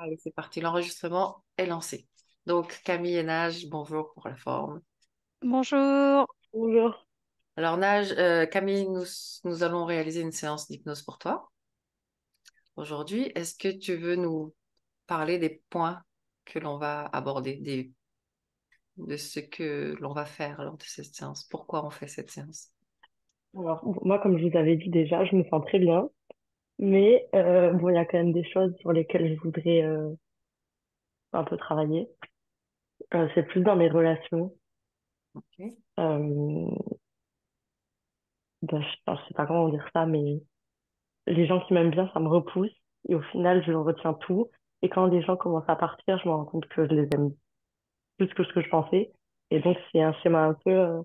Allez, c'est parti, l'enregistrement est lancé. Donc, Camille et Nage, bonjour pour la forme. Bonjour. Bonjour. Alors, Nage, Camille, nous allons réaliser une séance d'hypnose pour toi. Aujourd'hui, est-ce que tu veux nous parler des points que l'on va aborder, de ce que l'on va faire lors de cette séance? Pourquoi on fait cette séance? Alors, bon, moi, comme je vous avais dit déjà, je me sens très bien, mais bon, il y a quand même des choses sur lesquelles je voudrais un peu travailler. C'est plus dans mes relations. Ok. Euh, je sais pas comment dire ça, mais les gens qui m'aiment bien, ça me repousse. Et au final, je retiens tout. Et quand les gens commencent à partir, je me rends compte que je les aime plus que ce que je pensais. Et donc, c'est un schéma un peu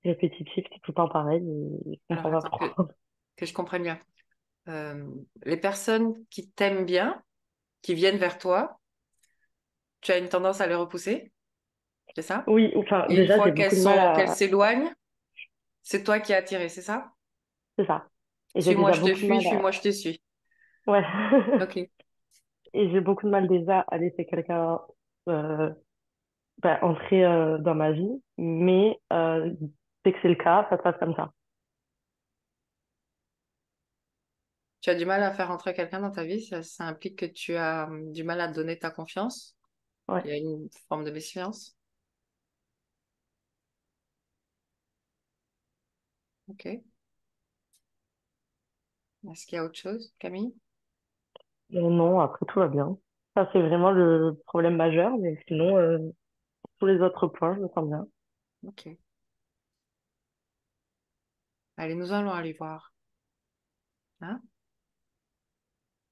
répétitif, c'est tout le temps pareil. Et je Alors, comprends pas attends, pourquoi. que je comprenne bien. Euh, les personnes qui t'aiment bien, qui viennent vers toi, tu as une tendance à les repousser, c'est ça? Oui, enfin, Et une déjà, fois j'ai beaucoup de mal qu'elles à... s'éloignent, c'est toi qui as attiré, c'est ça? C'est ça. Et j'ai Suis-moi, déjà je te beaucoup de fuis, mal fuis-moi, je te suis. Ouais. Ok. Et j'ai beaucoup de mal déjà à laisser quelqu'un euh, entrer dans ma vie, mais dès que c'est le cas, ça se passe comme ça. Tu as du mal à faire entrer quelqu'un dans ta vie, ça implique que tu as du mal à te donner ta confiance. Ouais. Il y a une forme de méfiance. Ok. Est-ce qu'il y a autre chose, Camille? Non, après tout va bien. Ça, c'est vraiment le problème majeur, mais sinon, tous les autres points, je me sens bien. Ok. Allez, nous allons aller voir. Hein?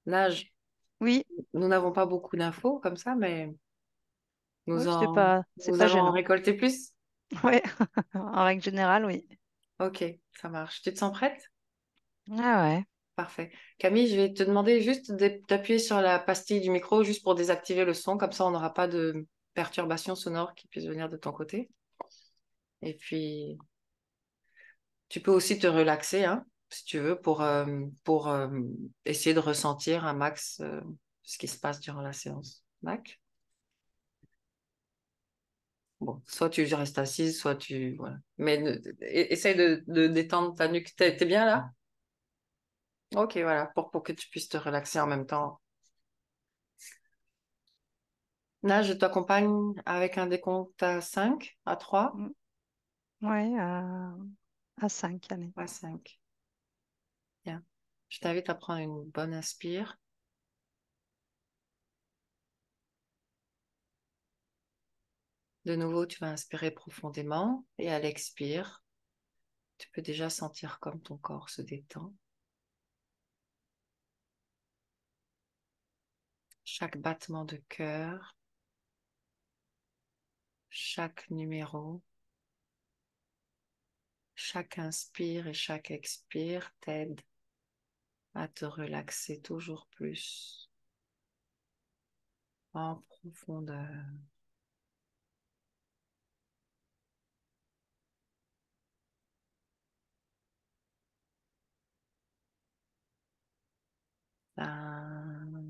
L'âge, Oui, nous n'avons pas beaucoup d'infos comme ça, mais oui, c'est nous pas allons en gênant. récolter plus. Ouais, en règle générale, oui. Ok, ça marche. Tu te sens prête? Ah ouais. Parfait. Camille, je vais te demander juste d'appuyer sur la pastille du micro juste pour désactiver le son, comme ça on n'aura pas de perturbations sonores qui puissent venir de ton côté. Et puis, tu peux aussi te relaxer, hein, si tu veux, pour essayer de ressentir un max ce qui se passe durant la séance. D'accord? Bon, soit tu restes assise, soit tu... Voilà. Mais essaye de détendre ta nuque. T'es bien là? Ok, voilà, pour que tu puisses te relaxer en même temps. Là, je t'accompagne avec un décompte à 5, à 3, Mm. Ouais, à 5, allez. à 5. Bien. Je t'invite à prendre une bonne inspire. De nouveau, tu vas inspirer profondément et à l'expire, tu peux déjà sentir comme ton corps se détend. Chaque battement de cœur, chaque numéro, chaque inspire et chaque expire t'aide à te relaxer toujours plus en profondeur. Un,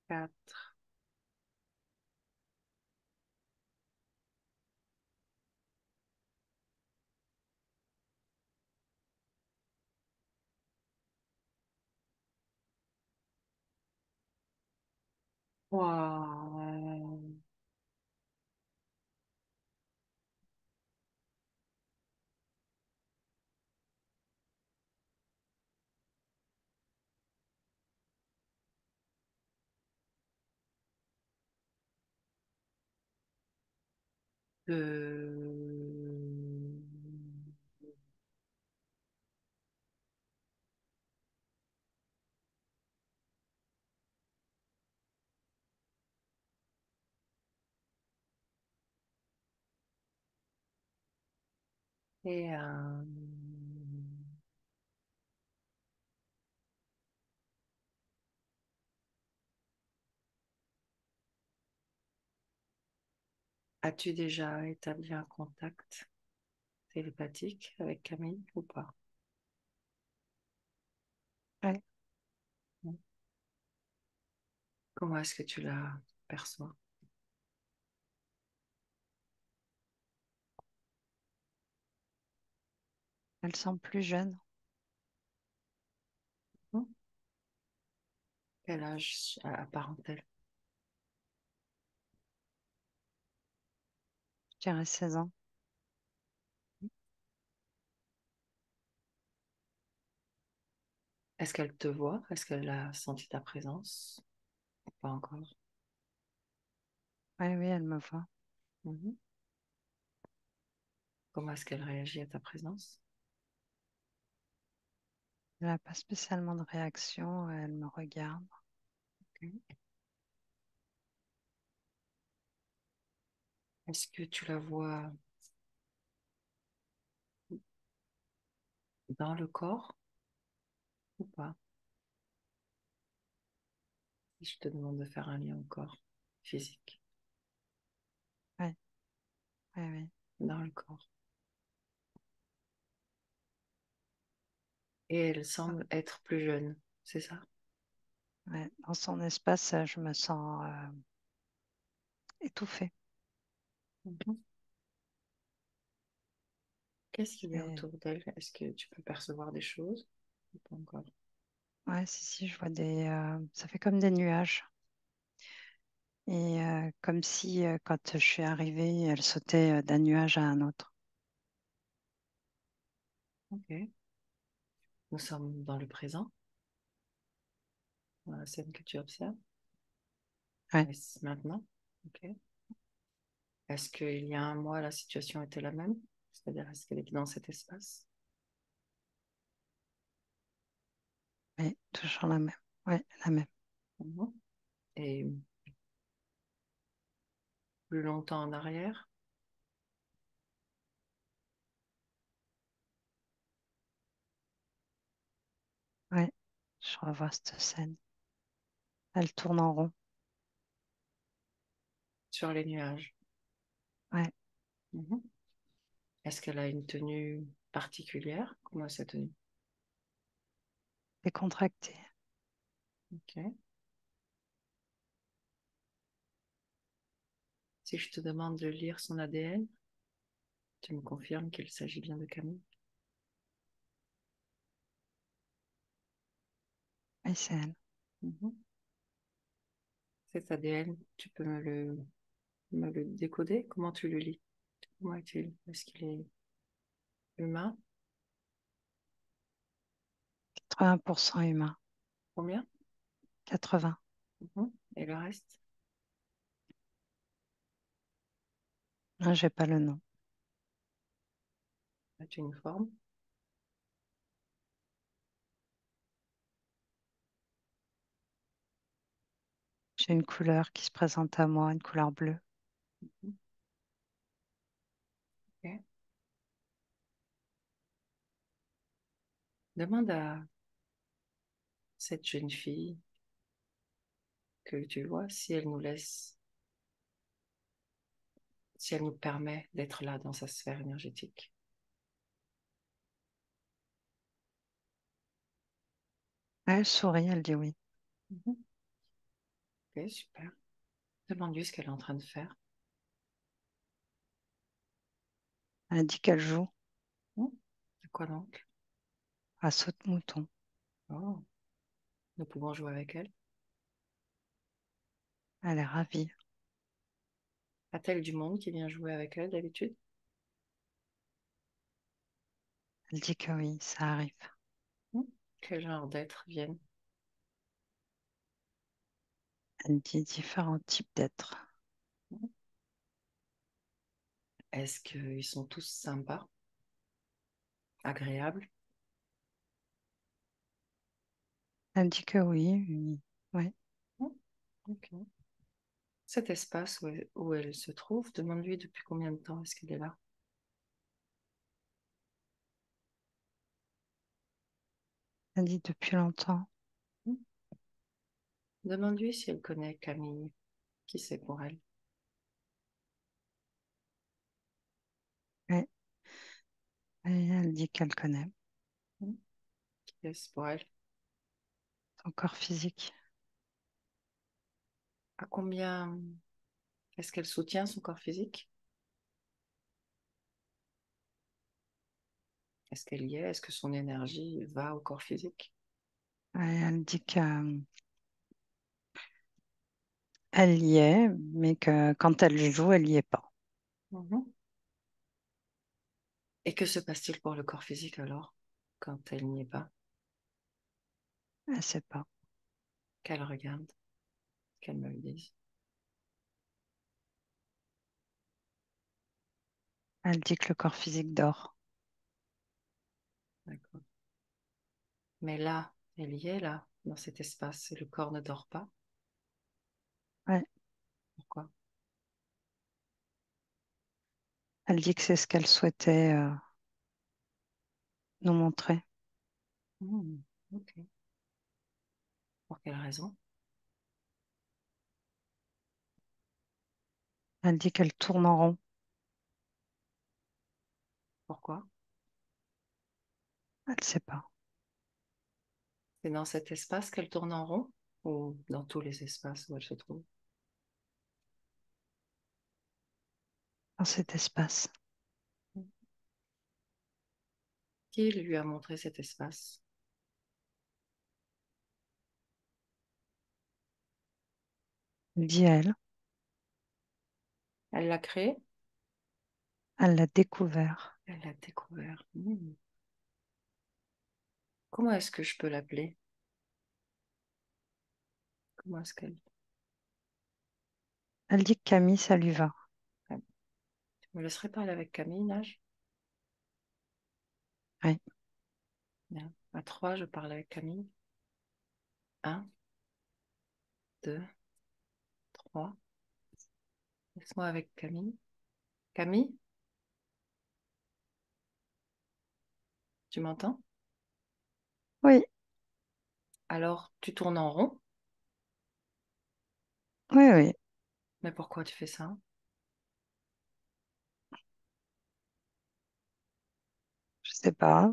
4. Wow. Et un... As-tu déjà établi un contact télépathique avec Camille ou pas? Ouais, Comment est-ce que tu la perçois? elle semble plus jeune. Hmm. Quel âge apparente-t-elle? Je dirais 16 ans. Est-ce qu'elle te voit? Est-ce qu'elle a senti ta présence? Pas encore. Oui, oui, elle me voit. Mhm. Comment est-ce qu'elle réagit à ta présence? Elle n'a pas spécialement de réaction. Elle me regarde. Ok. Est-ce que tu la vois dans le corps ou pas? Si je te demande de faire un lien au corps physique, Oui, oui, oui. dans le corps. Et elle semble être plus jeune, c'est ça? Ouais. Dans son espace, je me sens étouffée. Mhm. Qu'est-ce qu'il y a Et... autour d'elle? Est-ce que tu peux percevoir des choses? Ou pas encore. Ouais, si, si, je vois des. Ça fait comme des nuages. Et comme si, quand je suis arrivée, elle sautait d'un nuage à un autre. Ok. Nous sommes dans le présent, dans la scène que tu observes. Ouais, Maintenant. Ok. Est-ce qu'il y a un mois, la situation était la même? C'est-à-dire, est-ce qu'elle était dans cet espace? ouais, toujours la même. Ouais, la même. Mhm. Et plus longtemps en arrière? Ouais, je revois cette scène. Elle tourne en rond. Sur les nuages. Ouais, Mhm. Est-ce qu'elle a une tenue particulière? Comment est sa tenue? décontractée. Ok. Si je te demande de lire son ADN, tu me confirmes qu'il s'agit bien de Camille? Ouais, c'est elle. Mhm. Cet ADN, tu peux me le décoder? Comment tu le lis? Comment est-il? Est-ce qu'il est humain? 80% humain. Combien? 80. Mhm. Et le reste? Non, j'ai pas le nom. As-tu une forme? J'ai une couleur qui se présente à moi, une couleur bleue. Mhm. Ok. Demande à cette jeune fille que tu vois si elle nous laisse, si elle nous permet d'être là dans sa sphère énergétique. Elle sourit, elle dit oui. Mhm. Ok, super. Demande-lui ce qu'elle est en train de faire. Elle dit qu'elle joue Hmm. C'est quoi donc? à saute-mouton. Oh, nous pouvons jouer avec elle. Elle est ravie. A-t-elle du monde qui vient jouer avec elle d'habitude? Elle dit que oui, ça arrive. Hmm. Quel genre d'êtres viennent? Elle dit différents types d'êtres. Hmm. Est-ce qu'ils sont tous sympas, agréables? Elle dit que oui, oui. Ouais. Hmm. Ok. Cet espace où elle se trouve, demande-lui depuis combien de temps est-ce qu'elle est là? Elle dit depuis longtemps. Hmm. Demande-lui si elle connaît Camille. Qui c'est pour elle? Et elle dit qu'elle connaît Qui est-ce pour elle? son corps physique. À combien est-ce qu'elle soutient son corps physique? Est-ce qu'elle y est? Est-ce que son énergie va au corps physique? Et elle dit qu'elle y est, mais que quand elle joue, elle y est pas. Mhm. Et que se passe-t-il pour le corps physique alors, quand elle n'y est pas? Elle sait pas. Qu'elle regarde, qu'elle me le dise. Elle dit que le corps physique dort. D'accord. Mais là, elle y est, là, dans cet espace, et le corps ne dort pas. Ouais. Pourquoi? Elle dit que c'est ce qu'elle souhaitait nous montrer. Hmm, ok. Pour quelle raison? Elle dit qu'elle tourne en rond. Pourquoi? Elle sait pas. C'est dans cet espace qu'elle tourne en rond ou dans tous les espaces où elle se trouve? Dans cet espace. Qui lui a montré cet espace? Elle dit elle. Elle l'a créé? Elle l'a découvert. Elle l'a découvert. Comment est-ce que je peux l'appeler? Comment est-ce qu'elle... Elle dit que Camille, ça lui va. Tu me laisserais parler avec Camille, Nage? Oui. Bien. À trois, je parle avec Camille. Un, deux, trois. Laisse-moi avec Camille. Camille, tu m'entends? Oui, Alors, tu tournes en rond, oui, oui. mais pourquoi tu fais ça? Je sais pas.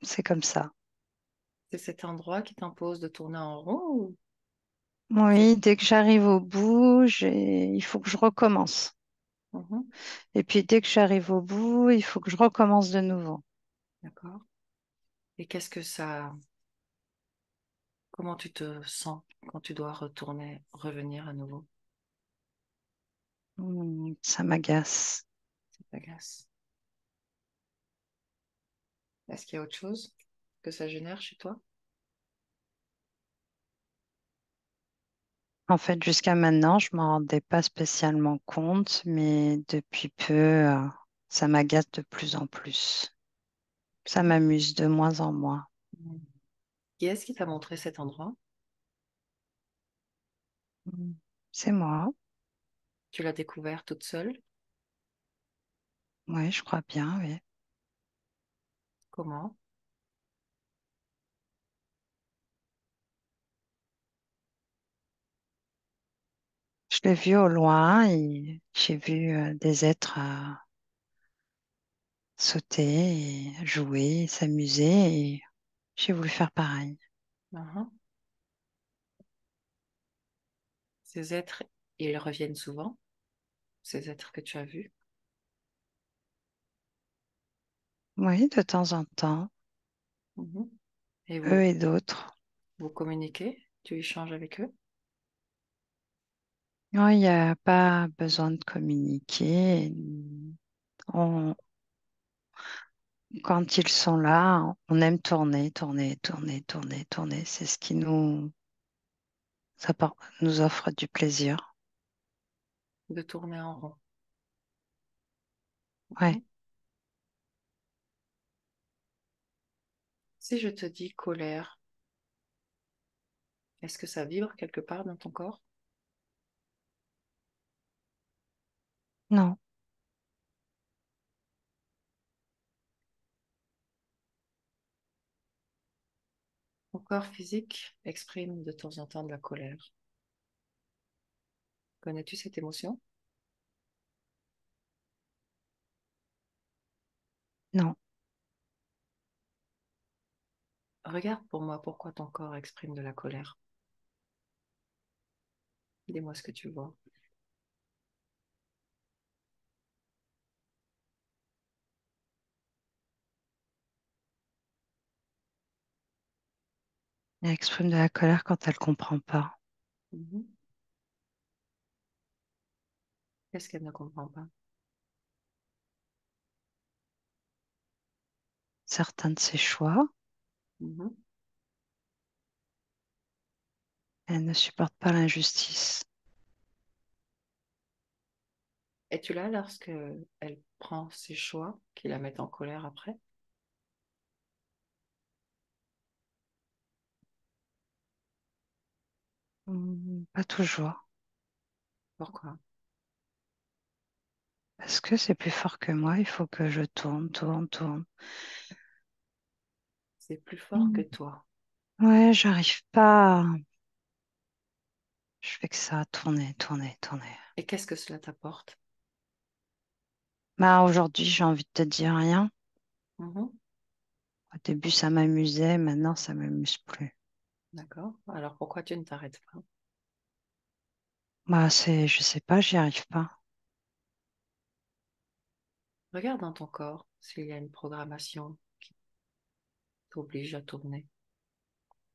C'est comme ça. C'est cet endroit qui t'impose de tourner en rond ou c'est... Oui, dès que j'arrive au bout, il faut que je recommence. Mhm, Et puis dès que j'arrive au bout, il faut que je recommence de nouveau. d'accord. Et qu'est-ce que ça... Comment tu te sens quand tu dois retourner, revenir à nouveau? Ça m'agace. Ça t'agace. Est-ce qu'il y a autre chose que ça génère chez toi? En fait, jusqu'à maintenant, je m'en rendais pas spécialement compte, mais depuis peu, ça m'agace de plus en plus. Ça m'amuse de moins en moins. Mm. Qui est-ce qui t'a montré cet endroit? Mm. C'est moi. Tu l'as découvert toute seule? Oui, je crois bien, oui. Comment? Je l'ai vu au loin et j'ai vu des êtres sauter et jouer, et s'amuser et j'ai voulu faire pareil. Mhm. Ces êtres, ils reviennent souvent, ces êtres que tu as vus. Oui, de temps en temps, Mhm. Et eux vous, et d'autres. vous communiquez? Tu échanges avec eux? Non, il n'y a pas besoin de communiquer. On- Quand ils sont là, on aime tourner, tourner, tourner, tourner, tourner. C'est ce qui nous offre du plaisir. De tourner en rond. Ouais. Mhm. Si je te dis colère, est-ce que ça vibre quelque part dans ton corps? Non, Ton corps physique exprime de temps en temps de la colère. Connais-tu cette émotion? Non, Regarde pour moi pourquoi ton corps exprime de la colère. Dis-moi ce que tu vois. elle exprime de la colère quand elle comprend pas Mhm. Qu'est-ce qu'elle ne comprend pas? certains de ses choix. Mhm. Elle ne supporte pas l'injustice. Es-tu là lorsque elle prend ses choix qui la mettent en colère après? Pas toujours, Pourquoi? parce que c'est plus fort que moi. Il faut que je tourne, tourne, tourne. C'est plus fort que Mm. toi. Ouais, j'arrive pas. Je fais que ça, tourner, tourner, tourner. Et qu'est-ce que cela t'apporte? Bah, aujourd'hui, j'ai envie de te dire rien. Mhm. Au début, ça m'amusait, maintenant, ça m'amuse plus. D'accord. Alors pourquoi tu ne t'arrêtes pas? Bah, je sais pas, j'y arrive pas. Regarde dans ton corps s'il y a une programmation qui t'oblige à tourner.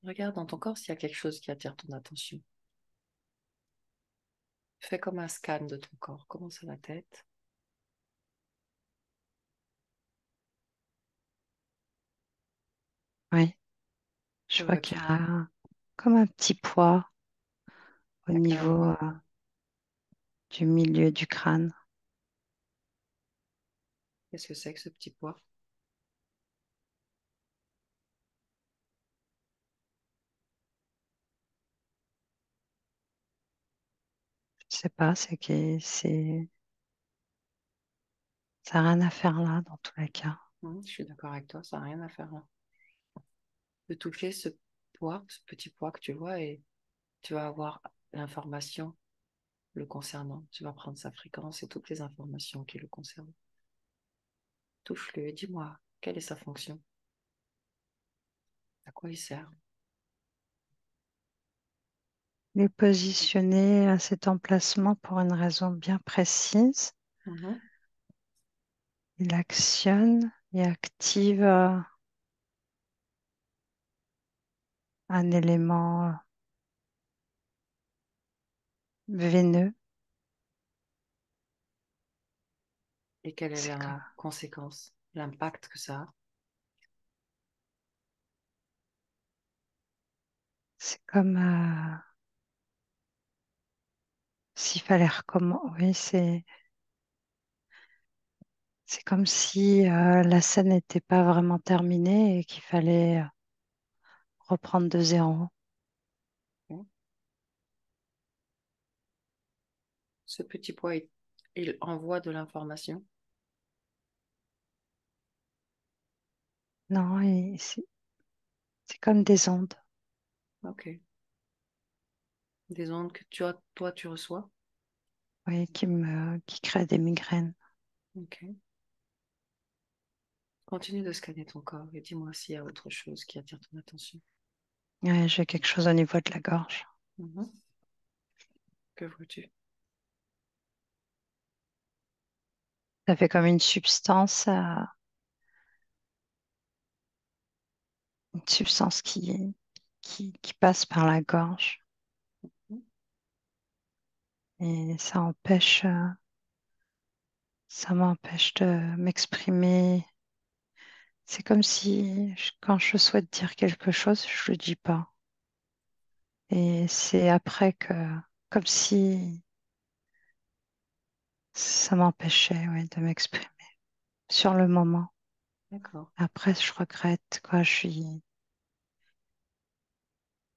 Regarde dans ton corps s'il y a quelque chose qui attire ton attention. Fais comme un scan de ton corps. Commence à la tête. Oui, je Que vois qu'il y vois-tu? a comme un petit poids au Il y a quel niveau endroit? du milieu du crâne. Qu'est-ce que c'est que ce petit poids? Je sais pas, ça n'a rien à faire là, dans tous les cas. Je suis d'accord avec toi, ça n'a rien à faire là. De toucher ce poids, ce petit poids que tu vois, et tu vas avoir l'information le concernant. Tu vas prendre sa fréquence et toutes les informations qui le concernent. Touche-le et dis-moi, quelle est sa fonction? À quoi il sert? Il est positionné à cet emplacement pour une raison bien précise. Mhm. Il actionne et active un élément veineux. Et quelle est C'est comme, la conséquence, l'impact que ça a? c'est comme s'il fallait recommencer. Oui, c'est comme si la scène n'était pas vraiment terminée et qu'il fallait reprendre de zéro. Ok. Ce petit poids, il envoie de l'information. Non, c'est comme des ondes, Ok. Des ondes que toi, tu reçois. oui, qui créent des migraines. Ok. Continue de scanner ton corps et dis-moi s'il y a autre chose qui attire ton attention. Ouais, j'ai quelque chose au niveau de la gorge. Mhm. Que vois-tu? Ça fait comme une substance qui passe par la gorge Mhm. et ça m'empêche de m'exprimer. C'est comme si quand je souhaite dire quelque chose, je le dis pas. Et c'est après comme si ça m'empêchait, ouais, de m'exprimer sur le moment. D'accord. Après, je regrette, quoi.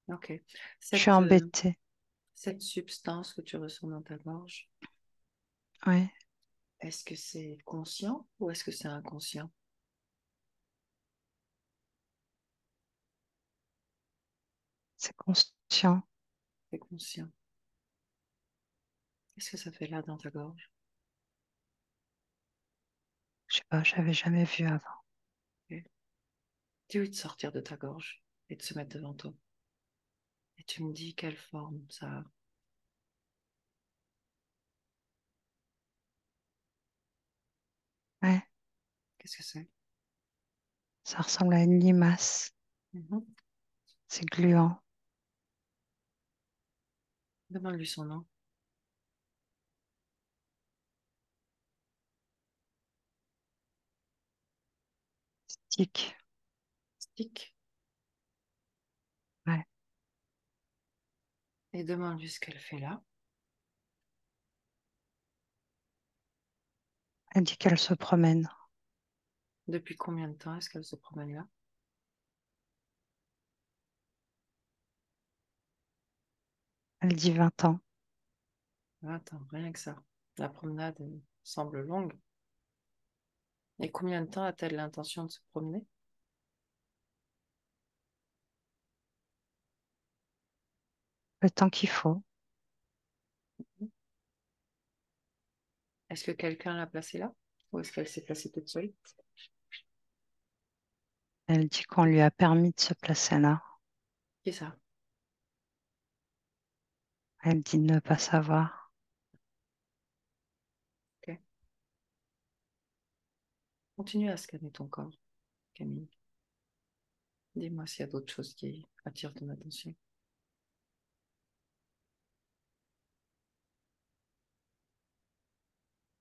Ok. Je suis Cette, euh, embêtée. cette substance que tu ressens dans ta gorge, Ouais, est-ce que c'est conscient ou est-ce que c'est inconscient? c'est conscient. C'est conscient. Qu'est-ce que ça fait là dans ta gorge? Je sais pas, j'avais jamais vu avant. Ok. Dis-lui de sortir de ta gorge et de se mettre devant toi. Et tu me dis quelle forme ça a. Ouais, Qu'est-ce que c'est? ça ressemble à une limace. Mhm. C'est gluant. Demande-lui son nom. Tic. Stick. Ouais. Et demande-lui ce qu'elle fait là. Elle dit qu'elle se promène. Depuis combien de temps est-ce qu'elle se promène là? Elle dit 20 ans. Attends, rien que ça. La promenade semble longue. Et combien de temps a-t-elle l'intention de se promener? Le temps qu'il faut. Est-ce que quelqu'un l'a placée là? Ou est-ce qu'elle s'est placée toute seule? Elle dit qu'on lui a permis de se placer là. Qui est ça? Elle dit ne pas savoir. Ok. Continue à scanner ton corps, Camille. Dis-moi s'il y a d'autres choses qui attirent ton attention.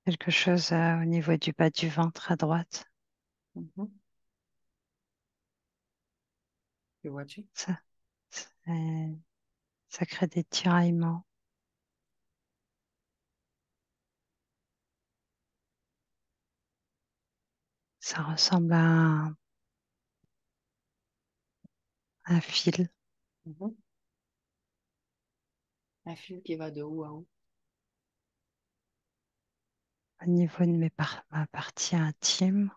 Quelque chose au niveau du bas du ventre à droite. Mhm. Que vois-tu? Ça, c'est- ça crée des tiraillements. Ça ressemble à un fil. Mhm. Un fil qui va de haut à haut. Au niveau de ma partie intime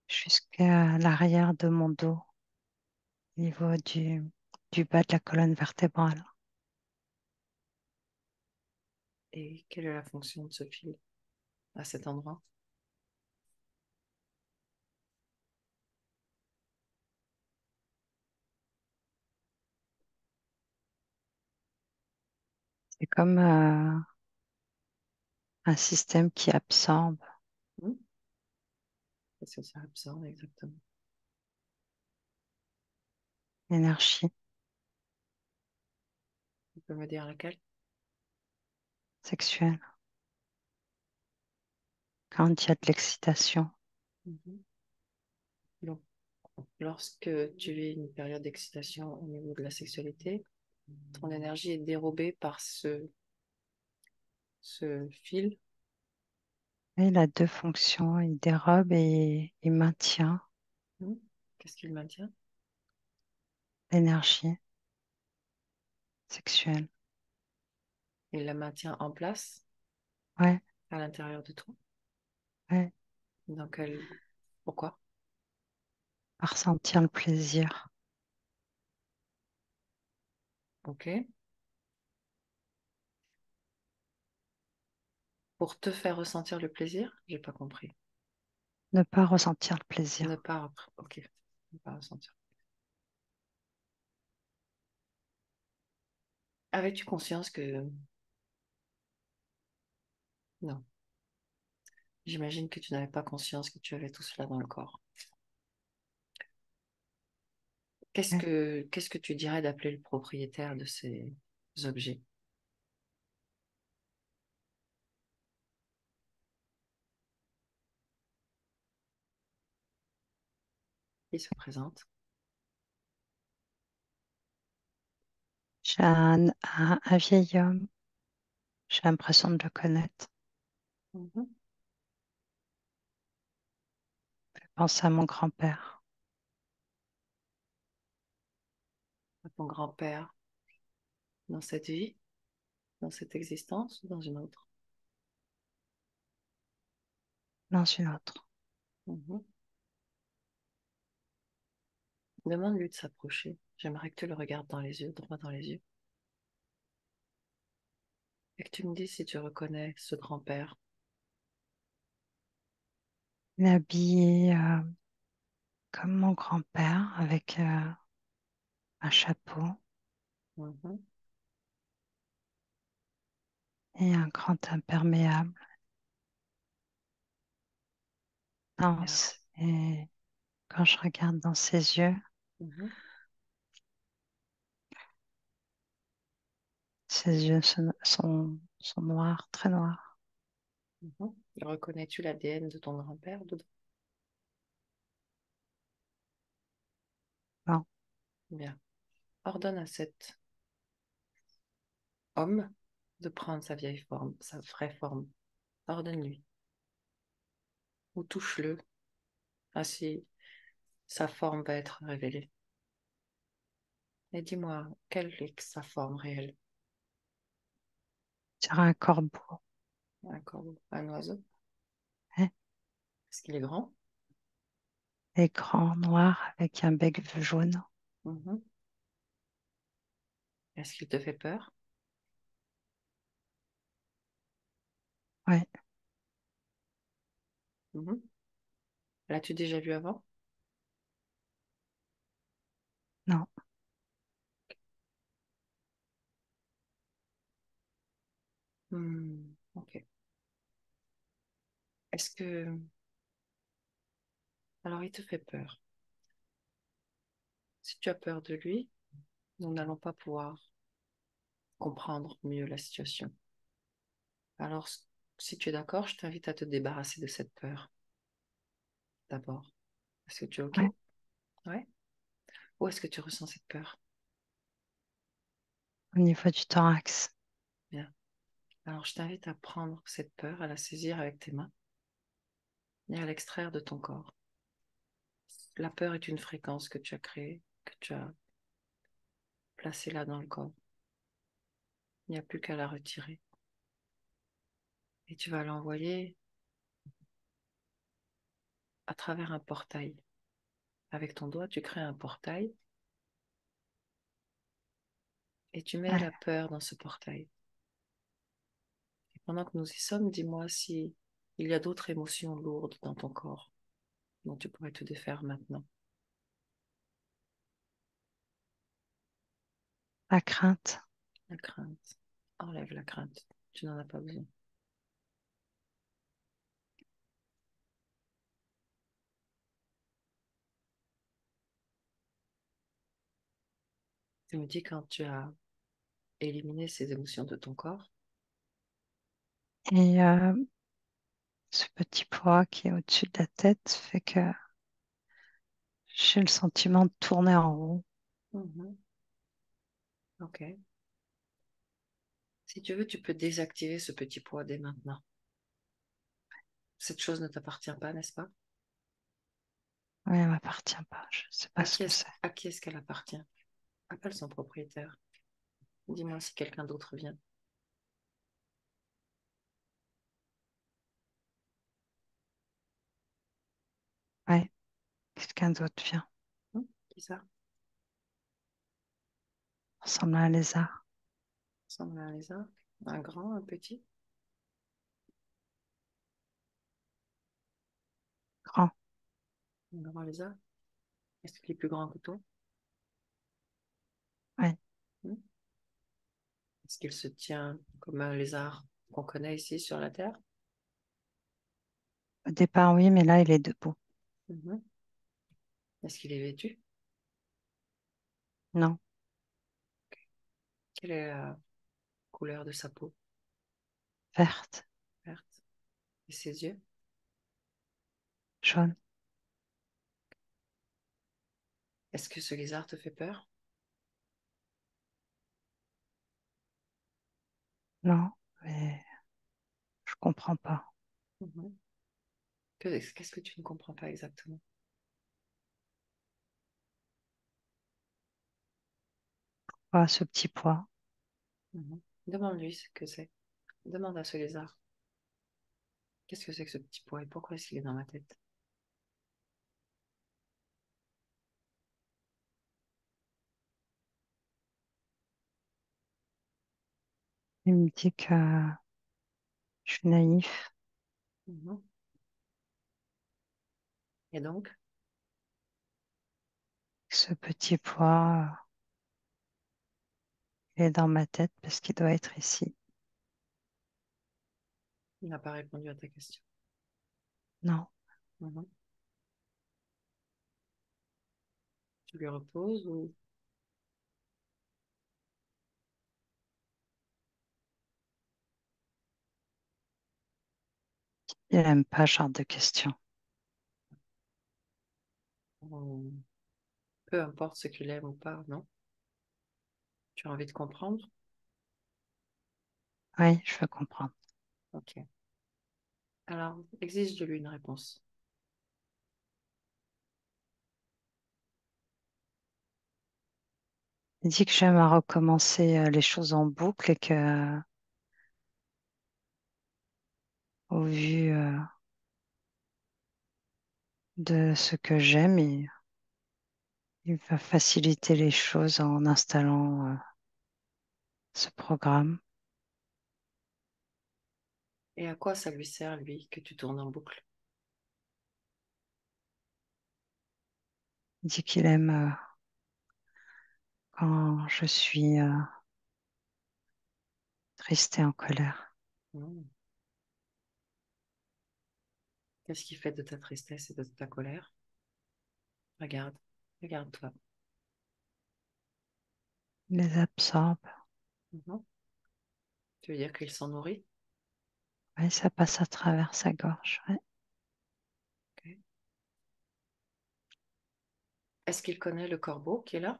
jusqu'à l'arrière de mon dos, au niveau du bas de la colonne vertébrale. Et quelle est la fonction de ce fil à cet endroit? C'est comme un système qui absorbe Mhm. Qu'est-ce que ça absorbe exactement? l'énergie Tu peux me dire laquelle? sexuelle quand il y a de l'excitation. Mhm. Donc, lorsque tu vis une période d'excitation au niveau de la sexualité, ton énergie est dérobée par ce fil. Et il a deux fonctions, il dérobe et il maintient Mhm. Qu'est-ce qu'il maintient? l'énergie sexuelle. Il la maintient en place Ouais, à l'intérieur de toi. ouais, Donc, pourquoi? à ressentir le plaisir. Ok. Pour te faire ressentir le plaisir? J'ai pas compris. Ne pas ressentir le Ne plaisir. pas, ok. Ne pas ressentir. Avais-tu conscience que... Non. J'imagine que tu n'avais pas conscience que tu avais tout cela dans le corps. Ouais. Qu'est-ce que tu dirais d'appeler le propriétaire de ces objets qui se présentent? J'ai un vieil homme, j'ai l'impression de le connaître. Mhm. Je pense à mon grand-père, À ton grand-père dans cette vie, dans cette existence ou dans une autre? dans une autre. Mhm. Demande-lui de s'approcher. J'aimerais que tu le regardes dans les yeux, droit dans les yeux, et que tu me dises si tu reconnais ce grand-père. Il est habillé comme mon grand-père avec un chapeau Mhm. et un grand imperméable. Bien. Dense. Et quand je regarde dans ses yeux, Mhm. ses yeux sont noirs, très noirs. Mhm. Reconnais-tu l'ADN de ton grand-père dedans? Non, Bien. Ordonne à cet homme de prendre sa vieille forme, sa vraie forme. Ordonne-lui. Ou touche-le. Ainsi, sa forme va être révélée. Et dis-moi, quelle est sa forme réelle? sur un corbeau. Un corbeau, un oiseau? Hein, Est-ce qu'il est grand? et grand, noir, avec un bec jaune. Mhm. Est-ce qu'il te fait peur? Ouais, Mhm. L'as-tu déjà vu avant? non, Ok. Est-ce que... Alors, il te fait peur. Si tu as peur de lui, nous n'allons pas pouvoir comprendre mieux la situation. Alors, si tu es d'accord, je t'invite à te débarrasser de cette peur d'abord. Est-ce que tu es OK? ouais, Ouais. Où est-ce que tu ressens cette peur? au niveau du thorax. Bien. Alors, je t'invite à prendre cette peur, à la saisir avec tes mains et à l'extraire de ton corps. La peur est une fréquence que tu as créée, que tu as placée là dans le corps. Il n'y a plus qu'à la retirer. Et tu vas l'envoyer à travers un portail. Avec ton doigt, tu crées un portail et tu mets Ouais, la peur dans ce portail. Et pendant que nous y sommes, dis-moi si il y a d'autres émotions lourdes dans ton corps dont tu pourrais te défaire maintenant. la crainte. La crainte. Enlève la crainte. Tu n'en as pas besoin. Tu me dis quand tu as éliminé ces émotions de ton corps. Et ce petit poids qui est au-dessus de la tête fait que j'ai le sentiment de tourner en rond. Mhm. Ok. Si tu veux, tu peux désactiver ce petit poids dès maintenant. Cette chose ne t'appartient pas, n'est-ce pas? Oui, elle m'appartient pas. Je ne sais pas ce que c'est. À qui est-ce qu'elle appartient? Appelle son propriétaire. Dis-moi si quelqu'un d'autre vient. Ouais, quelqu'un d'autre vient. Qui ça? Ressemble à un lézard. Ressemble à un lézard? Un grand, un petit? Grand. Un grand lézard? Est-ce qu'il est plus grand que toi? Ouais. Hmm. Est-ce qu'il se tient comme un lézard qu'on connaît ici sur la Terre? Au départ, oui, mais là, il est debout. Mhm. Est-ce qu'il est vêtu? Non, Quelle est la couleur de sa peau? verte, Verte. Et ses yeux? jaune. Est-ce que ce lézard te fait peur? Non, mais je comprends pas. Mhm. Qu'est-ce que tu ne comprends pas exactement? Voilà ce petit poids. Mhm. Demande-lui ce que c'est. Demande à ce lézard. Qu'est-ce que c'est que ce petit pois et pourquoi est-ce qu'il est dans ma tête? Il me dit que je suis naïf, Mhm. Et donc, Ce petit poids, il est dans ma tête parce qu'il doit être ici. il n'a pas répondu à ta question. Non, Mhm. Tu lui reposes ou... il n'aime pas ce genre de questions. ou peu importe ce qu'il aime ou pas, non? Tu as envie de comprendre? Oui, je veux comprendre. Ok. Alors, exige de lui une réponse. Il dit que j'aime à recommencer les choses en boucle et que, au vu de ce que j'aime, il va faciliter les choses en installant ce programme. Et à quoi ça lui sert, lui, que tu tournes en boucle? Il dit qu'il aime quand je suis triste et en colère. Hmm. Qu'est-ce qui fait de ta tristesse et de ta colère? Regarde, regarde-toi. Il les absorbe. Mhm. Tu veux dire qu'il s'en nourrit? Oui, ça passe à travers sa gorge. Ouais. Ok. Est-ce qu'il connaît le corbeau qui est là?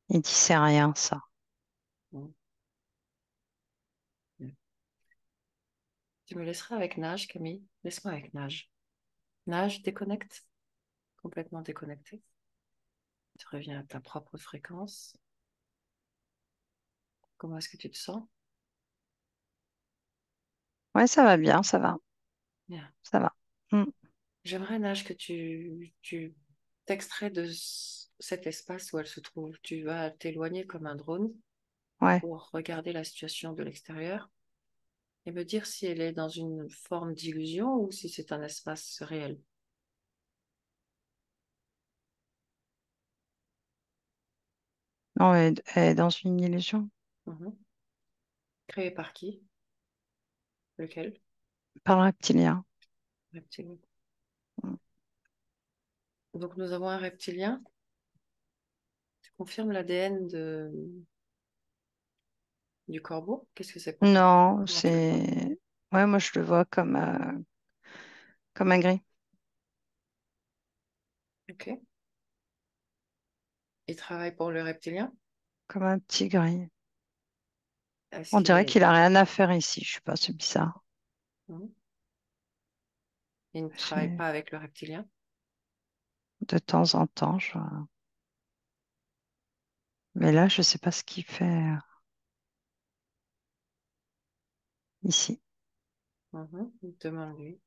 Il dit c'est rien ça. Hmm. Bien. Tu me laisseras avec Nage, Camille? Laisse-moi avec Nage. Nage, déconnecte. Complètement déconnecté. Tu reviens à ta propre fréquence. Comment est-ce que tu te sens? Ouais, ça va bien, ça va, Bien. ça va. Mm. J'aimerais, Nage, que tu t'extrais de cet espace où elle se trouve. Tu vas t'éloigner comme un drone Ouais. pour regarder la situation de l'extérieur et me dire si elle est dans une forme d'illusion ou si c'est un espace réel. Non, elle est dans une illusion. Mhm. Créé par qui? Lequel? Par le reptilien. Reptilien. Mm. Donc nous avons un reptilien. Tu confirmes l'ADN du corbeau? Qu'est-ce que c'est pour toi? Non, Comment tu le vois? c'est. Ouais, moi je le vois comme un gris, Ok. Il travaille pour le reptilien? comme un petit gris. Est-ce On qu'il dirait est... qu'il a rien à faire ici. Je sais pas, c'est bizarre. Mhm. Il ne travaille J'ai- pas avec le reptilien? De temps en temps, mais là, je sais pas ce qu'il fait ici. Mhm. Demande-lui.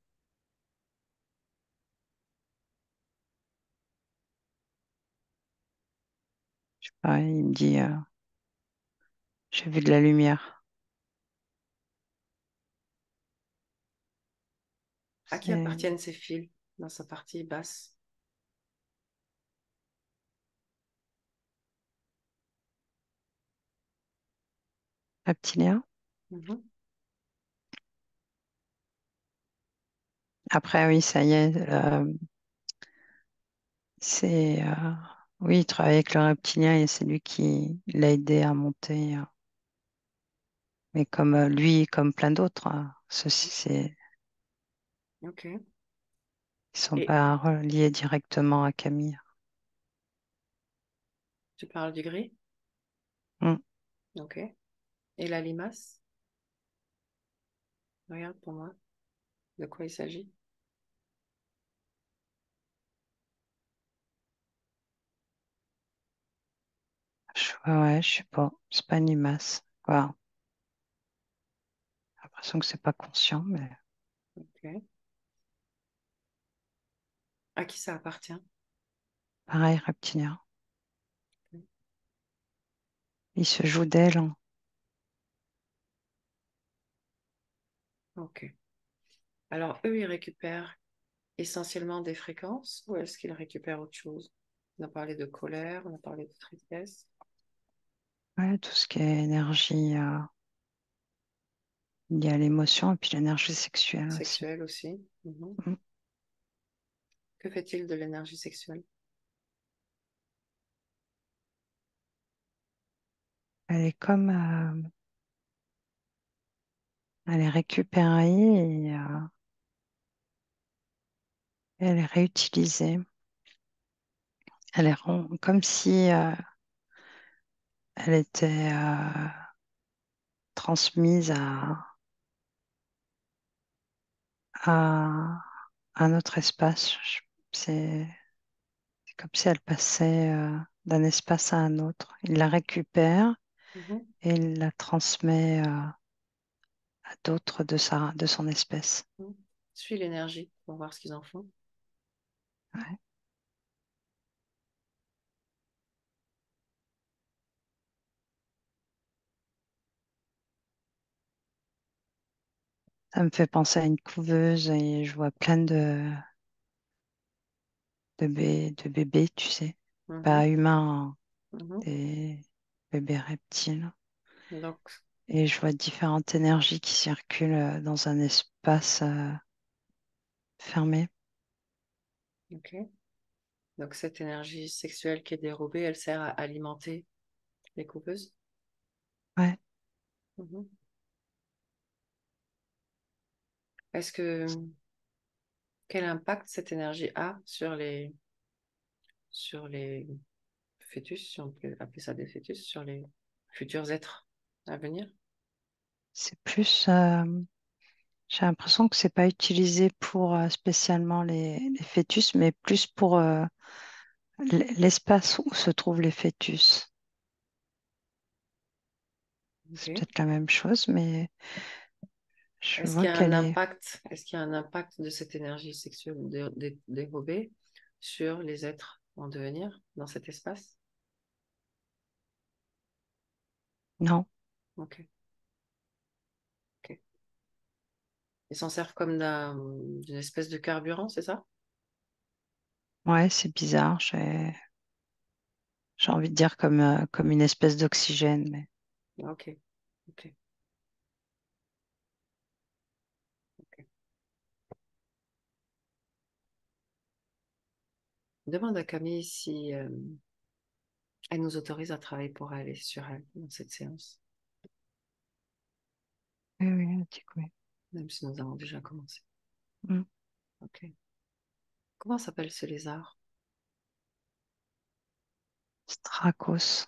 Je sais pas, il me dit, j'ai vu de la lumière. À qui C'est appartiennent ces fils dans sa partie basse? reptilien. Mhm. Après, oui, ça y est, oui, il travaille avec le reptilien et c'est lui qui l'a aidé à monter. Mais comme lui, comme plein d'autres, Ok. ils sont Et pas reliés directement à Camille. tu parles du gris? Mm. Ok. Et la limace? Regarde pour moi. De quoi il s'agit? Ouais, je sais pas, c'est pas une limace. Voilà. J'ai l'impression que c'est pas conscient, mais Ok. À qui ça appartient? pareil, reptilien. Il se joue d'elle, hein. Ok. Alors, eux, ils récupèrent essentiellement des fréquences ou est-ce qu'ils récupèrent autre chose? On a parlé de colère, on a parlé de tristesse, Ouais, tout ce qui est énergie liée à l'émotion et puis l'énergie sexuelle aussi. sexuelle aussi. Mhm. Mm. Que fait-il de l'énergie sexuelle? Elle est comme, elle est récupérée et elle est réutilisée. Comme si elle était transmise à un autre espace. C'est comme si elle passait d'un espace à un autre. Il la récupère Mhm. et il la transmet à d'autres de son espèce. Mhm. Suis l'énergie pour voir ce qu'ils en font. Ouais. Ça me fait penser à une couveuse et je vois plein de bébés, tu sais, pas Mhm. humains, Mhm. des bébés reptiles. Donc, Et je vois différentes énergies qui circulent dans un espace fermé. ok. Donc, cette énergie sexuelle qui est dérobée, elle sert à alimenter les coupeuses. Ouais, Mhm. Est-ce que quel impact cette énergie a sur les fœtus, si on peut appeler ça des fœtus, sur les futurs êtres à venir? c'est plus. J'ai l'impression que c'est pas utilisé pour spécialement les fœtus, mais plus pour l'espace où se trouvent les fœtus. Ok. C'est peut-être la même chose, mais je Est-ce qu'il vois y a un qu'elle est. impact, est-ce qu'il y a un impact de cette énergie sexuelle dérobée sur les êtres en devenir dans cet espace? Non, Ok. Ok. Ils s'en servent comme d'une espèce de carburant, c'est ça? ouais, c'est bizarre. J'ai envie de dire comme une espèce d'oxygène, mais Ok. Ok. Ok. Demande à Camille si elle nous autorise à travailler pour aller sur elle dans cette séance, oui, oui, un petit coup. même si nous avons déjà commencé. Mm. Ok. Comment s'appelle ce lézard? Strakos.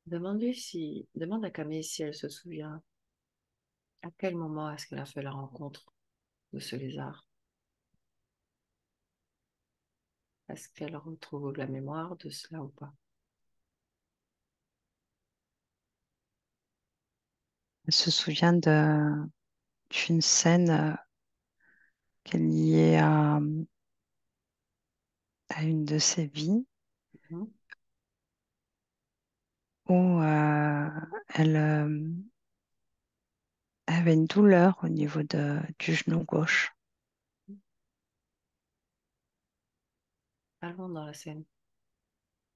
Demande à Camille si elle se souvient à quel moment est-ce qu'elle a fait la rencontre de ce lézard. Est-ce qu'elle retrouve la mémoire de cela ou pas? Elle se souvient d'une scène qui est liée à une de ses vies Mhm. où elle avait une douleur au niveau du genou gauche. Allons dans la scène,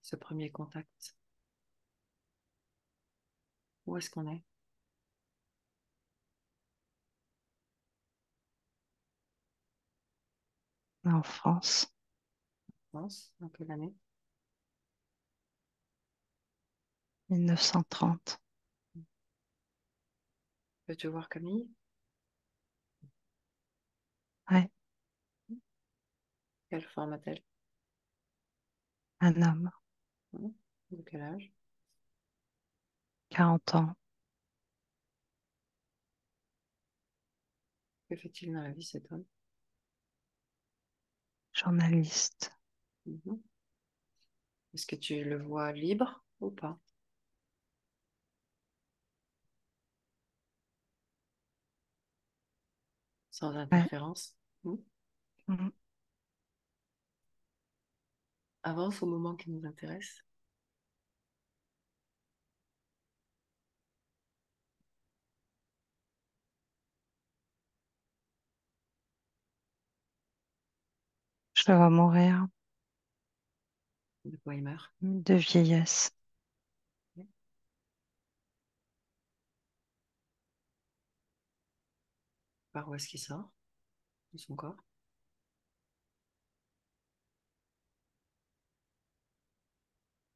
ce premier contact. Où est-ce qu'on est? En France, France? Dans quelle année? 1930. Peux-tu voir Camille? Ouais, Quelle forme a-t-elle? un homme, Mhm. De quel âge? 40 ans, Que fait-il dans la vie cet homme? journaliste. Mhm. Est-ce que tu le vois libre ou pas? Sans Ouais. interférence? Mhm. Mhm. avance au moment qui nous intéresse. Je le vois mourir De quoi il meurt. de vieillesse. Par où est-ce qu'il sort de son corps?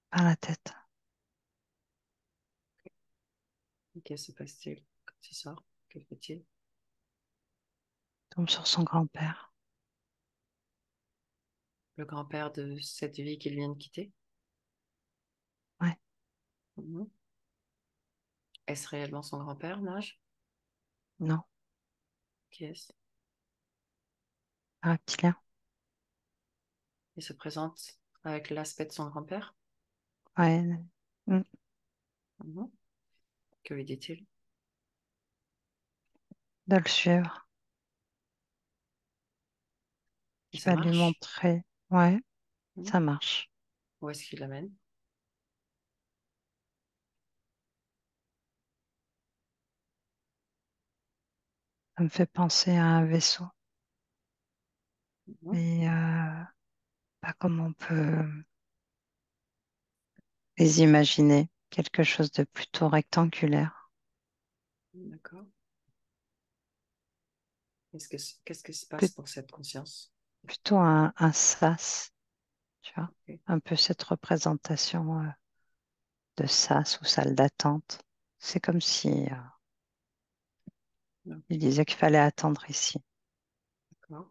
Par la tête. Et que se passe-t-il quand il sort? Que fait-il? Tombe sur son grand-père. Le grand-père de cette vie qu'il vient de quitter? Ouais, Mhm. Est-ce réellement son grand-père, Nage? non, Qui est-ce? un reptilien. Il se présente avec l'aspect de son grand-père? Ouais, mm, Mhm. Que lui dit-il? de le suivre. Et Je ça vais lui marche? montrer. Ouais, Mhm. ça marche. Où est-ce qu'il l'amène? Ça me fait penser à un vaisseau. Mhm. Mais pas comme on peut les imaginer. Quelque chose de plutôt rectangulaire. D'accord. Qu'est-ce qui se passe Plut- pour cette conscience? Plutôt un sas, tu vois. Ok. Un peu cette représentation de sas ou salle d'attente. C'est comme si il Ok. disait qu'il fallait attendre ici. D'accord.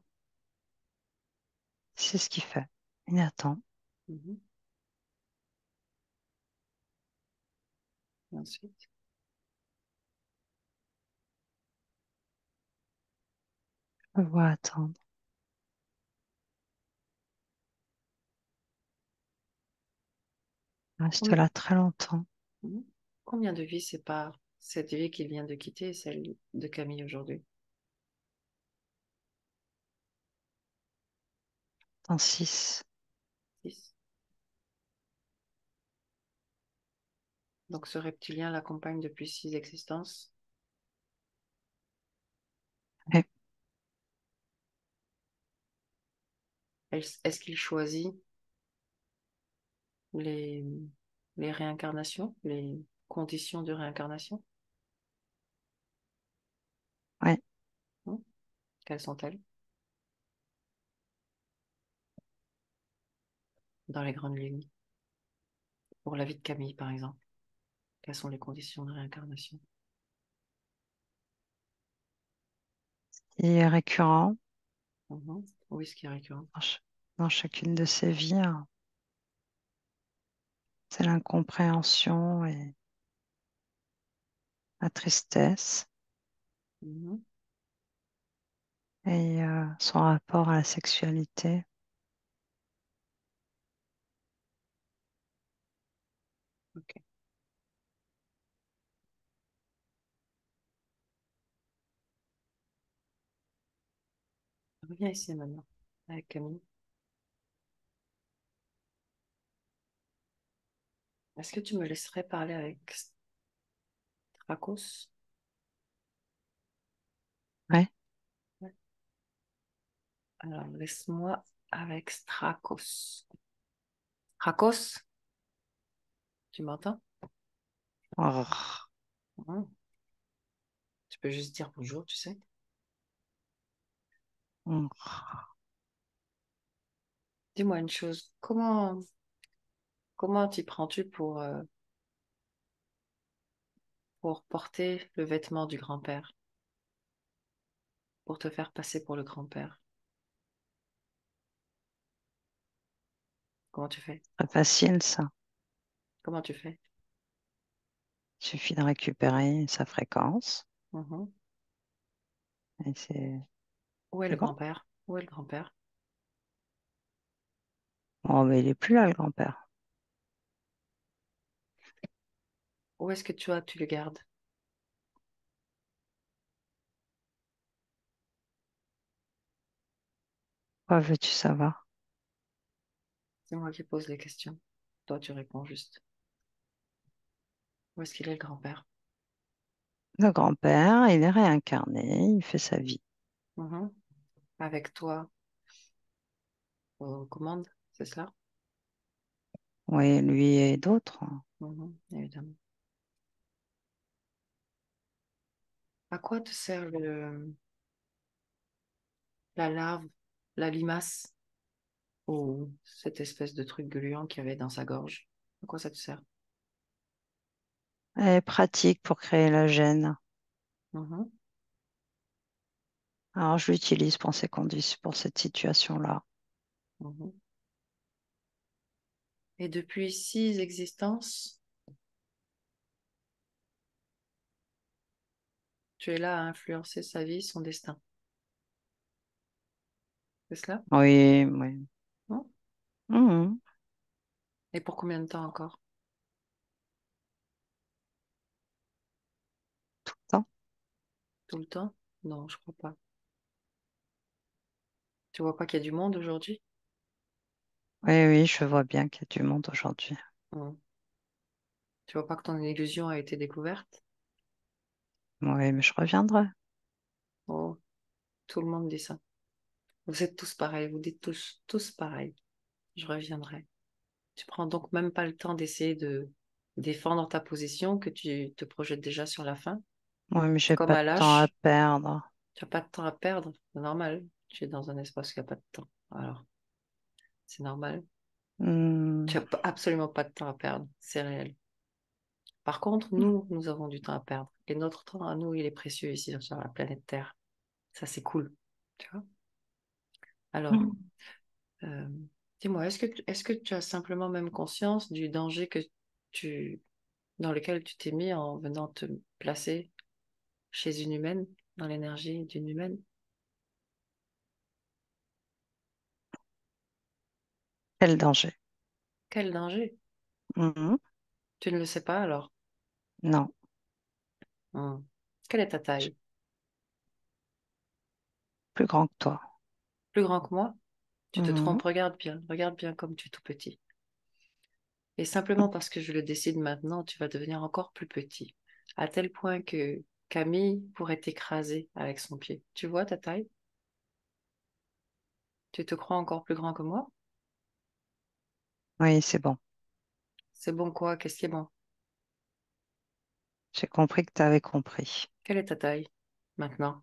C'est ce qu'il fait. Il attend. Mhm. Et ensuite, Je le vois attendre. Il reste combien, là très longtemps. mhm. Combien de vies séparent cette vie qu'il vient de quitter et celle de Camille aujourd'hui? Dans 6. 6. Donc ce reptilien l'accompagne depuis 6 existences. Est-ce qu'il choisit les, les réincarnations, les conditions de réincarnation? Ouais. Hmm. Quelles sont-elles? Dans les grandes lignes. Pour la vie de Camille, par exemple. Quelles sont les conditions de réincarnation? Il est récurrent Mhm. Oui, ce qui est récurrent. dans chacune de ses vies, hein. C'est l'incompréhension et la tristesse Mhm. et son rapport à la sexualité. Ok. Reviens ici maintenant, avec Camille. Est-ce que tu me laisserais parler avec Strakos? Ouais. Ouais. Alors, laisse-moi avec Strakos. Strakos, tu m'entends? Oh, Mhm. Tu peux juste dire bonjour, tu sais. oh. Dis-moi une chose, comment t'y prends-tu pour porter le vêtement du grand-père, pour te faire passer pour le grand-père? Comment tu fais? Pas facile ça. Comment tu fais? Il suffit de récupérer sa fréquence Mhm. et Où est c'est le bon. grand-père? Où est le grand-père? Oh, mais il est plus là, le grand-père. Où est-ce que tu le gardes? Quoi veux-tu savoir? C'est moi qui pose les questions. Toi, tu réponds juste. Où est-ce qu'il est, le grand-père? Le grand-père, il est réincarné, il fait sa vie. Mhm. Avec toi aux commandes, c'est cela? Oui, lui et d'autres. Mhm, évidemment. À quoi te sert la larve, la limace ou cette espèce de truc gluant qu'il y avait dans sa gorge? À quoi ça te sert? Elle est pratique pour créer la gêne. Mhm, Alors, je l'utilise pour ces conditions, pour cette situation-là. mhm. Et depuis 6 existences, tu es là à influencer sa vie, son destin. C'est cela? Oui, oui. Non. Mhm. Et pour combien de temps encore? Ça. Tout le temps? Non, je crois pas. Tu vois pas qu'il y a du monde aujourd'hui? Oui, oui, je vois bien qu'il y a du monde aujourd'hui. Mhm. Tu vois pas que ton illusion a été découverte? Oui, mais je reviendrai. Oh, tout le monde dit ça. Vous êtes tous pareils, vous dites tous pareil. Je reviendrai. Tu prends donc même pas le temps d'essayer de défendre ta position, que tu te projettes déjà sur la fin. Oui, mais j'ai Comme pas à de temps à lâche, perdre. tu n'as pas de temps à perdre. C'est normal. Tu es dans un espace qui n'a pas de temps. Alors, c'est normal. Tu Hmm. n'as absolument pas de temps à perdre. C'est réel. Par contre, nous avons du temps à perdre. Et notre temps à nous, il est précieux ici sur la planète Terre. Ça, c'est cool. Tu vois? Alors, Hmm. euh, dis-moi, est-ce que tu as simplement même conscience du danger tu, dans lequel tu t'es mis en venant te placer chez une humaine, dans l'énergie d'une humaine? Quel danger? Quel danger? Mhm. Tu ne le sais pas alors? Non, Hmm. Quelle est ta je suis taille? plus grand que toi. Plus grand que moi? Tu te Mhm. trompes, regarde bien comme tu es tout petit. Et simplement parce que je le décide maintenant, tu vas devenir encore plus petit, à tel point que Camille pourrait t'écraser avec son pied. Tu vois ta taille? Tu te crois encore plus grand que moi? Oui, c'est bon. C'est bon quoi? Qu'est-ce qui est bon? J'ai compris que tu avais compris. Quelle est ta taille maintenant?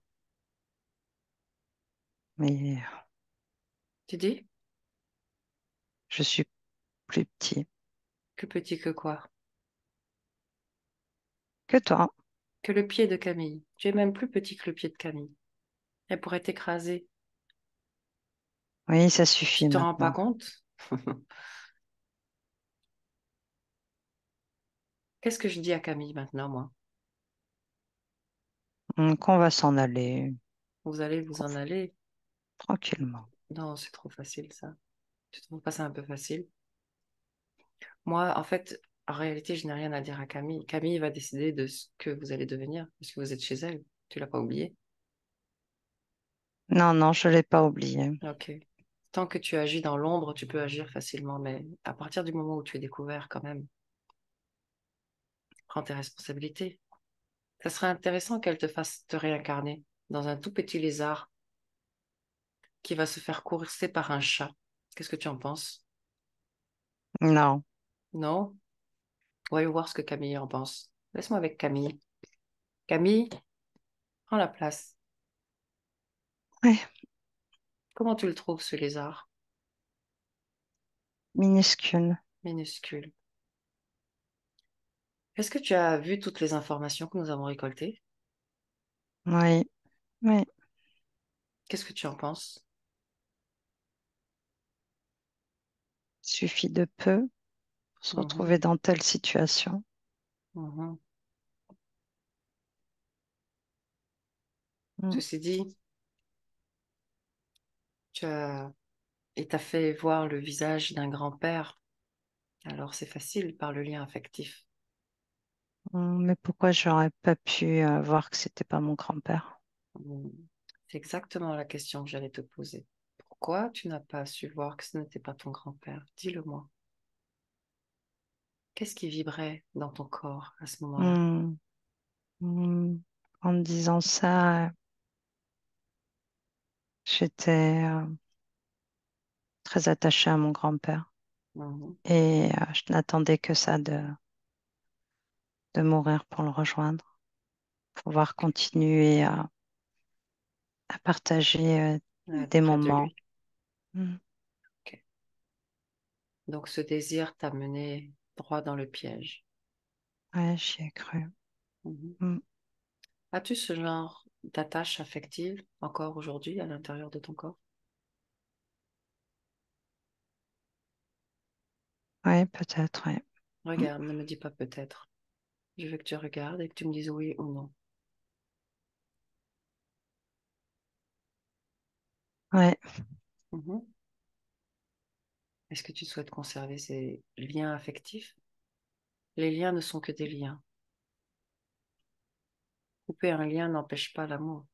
Mais Tu dis? je suis plus petit Plus petit que quoi? que toi. Que le pied de Camille. Tu es même plus petit que le pied de Camille. Elle pourrait t'écraser. Oui, ça Tu suffit te rends pas maintenant. compte? Qu'est-ce que je dis à Camille maintenant, moi? Qu'on va s'en aller Vous allez vous en aller? tranquillement. Non, c'est trop facile ça. Tu trouves pas ça un peu facile? Moi, en fait, en réalité, je n'ai rien à dire à Camille. Camille va décider de ce que vous allez devenir, parce que vous êtes chez elle. Tu l'as pas oublié? Non, non, je ne l'ai pas oublié. Ok. Tant que tu agis dans l'ombre, tu peux agir facilement, mais à partir du moment où tu es découvert, quand même, prends tes responsabilités. Ça serait intéressant qu'elle te fasse te réincarner dans un tout petit lézard qui va se faire courser par un chat. Qu'est-ce que tu en penses? Non. Non? Voyons voir ce que Camille en pense. Laisse-moi avec Camille. Camille, prends la place. Ouais, Comment tu le trouves, ce lézard? minuscule. Minuscule. Est-ce que tu as vu toutes les informations que nous avons récoltées? Oui, oui. Qu'est-ce que tu en penses? Suffit de peu pour se Mhm, retrouver dans telle situation. mhm. Mm. Ceci dit, il t'a fait voir le visage d'un grand-père, alors c'est facile par le lien affectif. Mais pourquoi j'aurais pas pu voir que c'était pas mon grand-père? Mhm. C'est exactement la question que j'allais te poser. Pourquoi tu n'as pas su voir que ce n'était pas ton grand-père? Dis-le-moi. Qu'est-ce qui vibrait dans ton corps à ce moment-là? Hmm, hmm. En me disant ça, j'étais très attachée à mon grand-père Mhm. et je n'attendais que ça de mourir pour le rejoindre, pouvoir continuer à partager À être des près de moments. lui. Hmm. Ok. Donc ce désir t'a mené droit dans le piège. Ouais, j'y ai cru. Mhm. Hmm. As-tu ce genre d'attache affective encore aujourd'hui à l'intérieur de ton corps? Ouais, peut-être, ouais. Hmm. Regarde, ne me dis pas peut-être. Je veux que tu regardes et que tu me dises oui ou non. Ouais, Mhm. Est-ce que tu souhaites conserver ces liens affectifs? Les liens ne sont que des liens. Couper un lien n'empêche pas l'amour.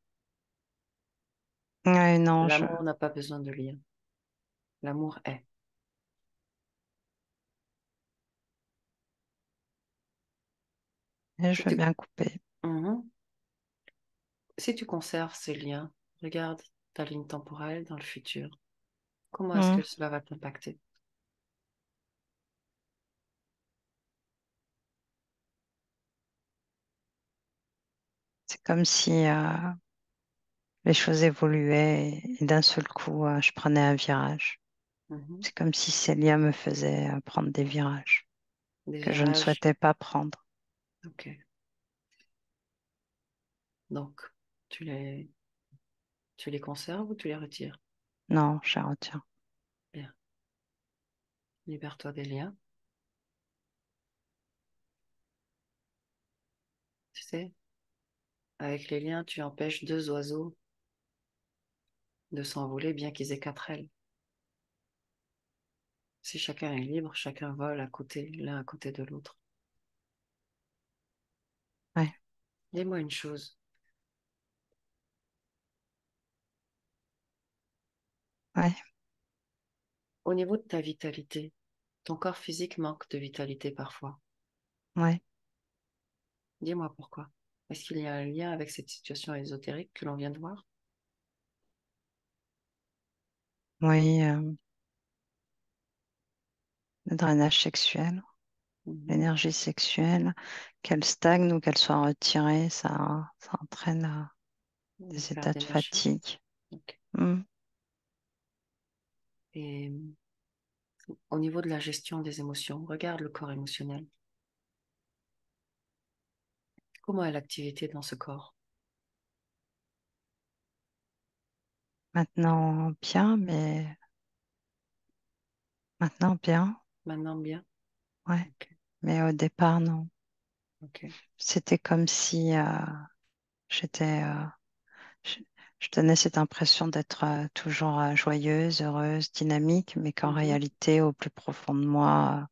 ouais, non, L'amour n'a pas besoin de lien. L'amour est. Si je veux tu... bien couper. Mhm. Si tu conserves ces liens, regarde ta ligne temporelle dans le futur. Comment est-ce Hmm. que cela va t'impacter? C'est comme si les choses évoluaient et d'un seul coup, je prenais un virage. Mhm. C'est comme si Célia me faisait prendre des virages Des que je ne virages. souhaitais pas prendre. Ok. Donc, tu les, tu les conserves ou tu les retires? Non, je retiens. Bien. Libère-toi des liens. Tu sais, avec les liens, tu empêches deux oiseaux de s'envoler bien qu'ils aient quatre ailes. Si chacun est libre, chacun vole à côté, l'un à côté de l'autre. Ouais, Dis-moi une chose. ouais, Au niveau de ta vitalité, ton corps physique manque de vitalité parfois. ouais, Dis-moi pourquoi. Est-ce qu'il y a un lien avec cette situation ésotérique que l'on vient de voir? oui. Le drainage sexuel, Mhm. l'énergie sexuelle, qu'elle stagne ou qu'elle soit retirée, ça entraîne Une des perte états de d'énergie. fatigue. Ok. Hmm. Et au niveau de la gestion des émotions, regarde le corps émotionnel. Comment est l'activité dans ce corps? Maintenant bien, mais maintenant bien, Maintenant, bien? ouais. Ok. Mais au départ, non. Ok. C'était comme si j'étais, je, je donnais cette impression d'être toujours joyeuse, heureuse, dynamique, mais qu'en Mhm. réalité, au plus profond de moi,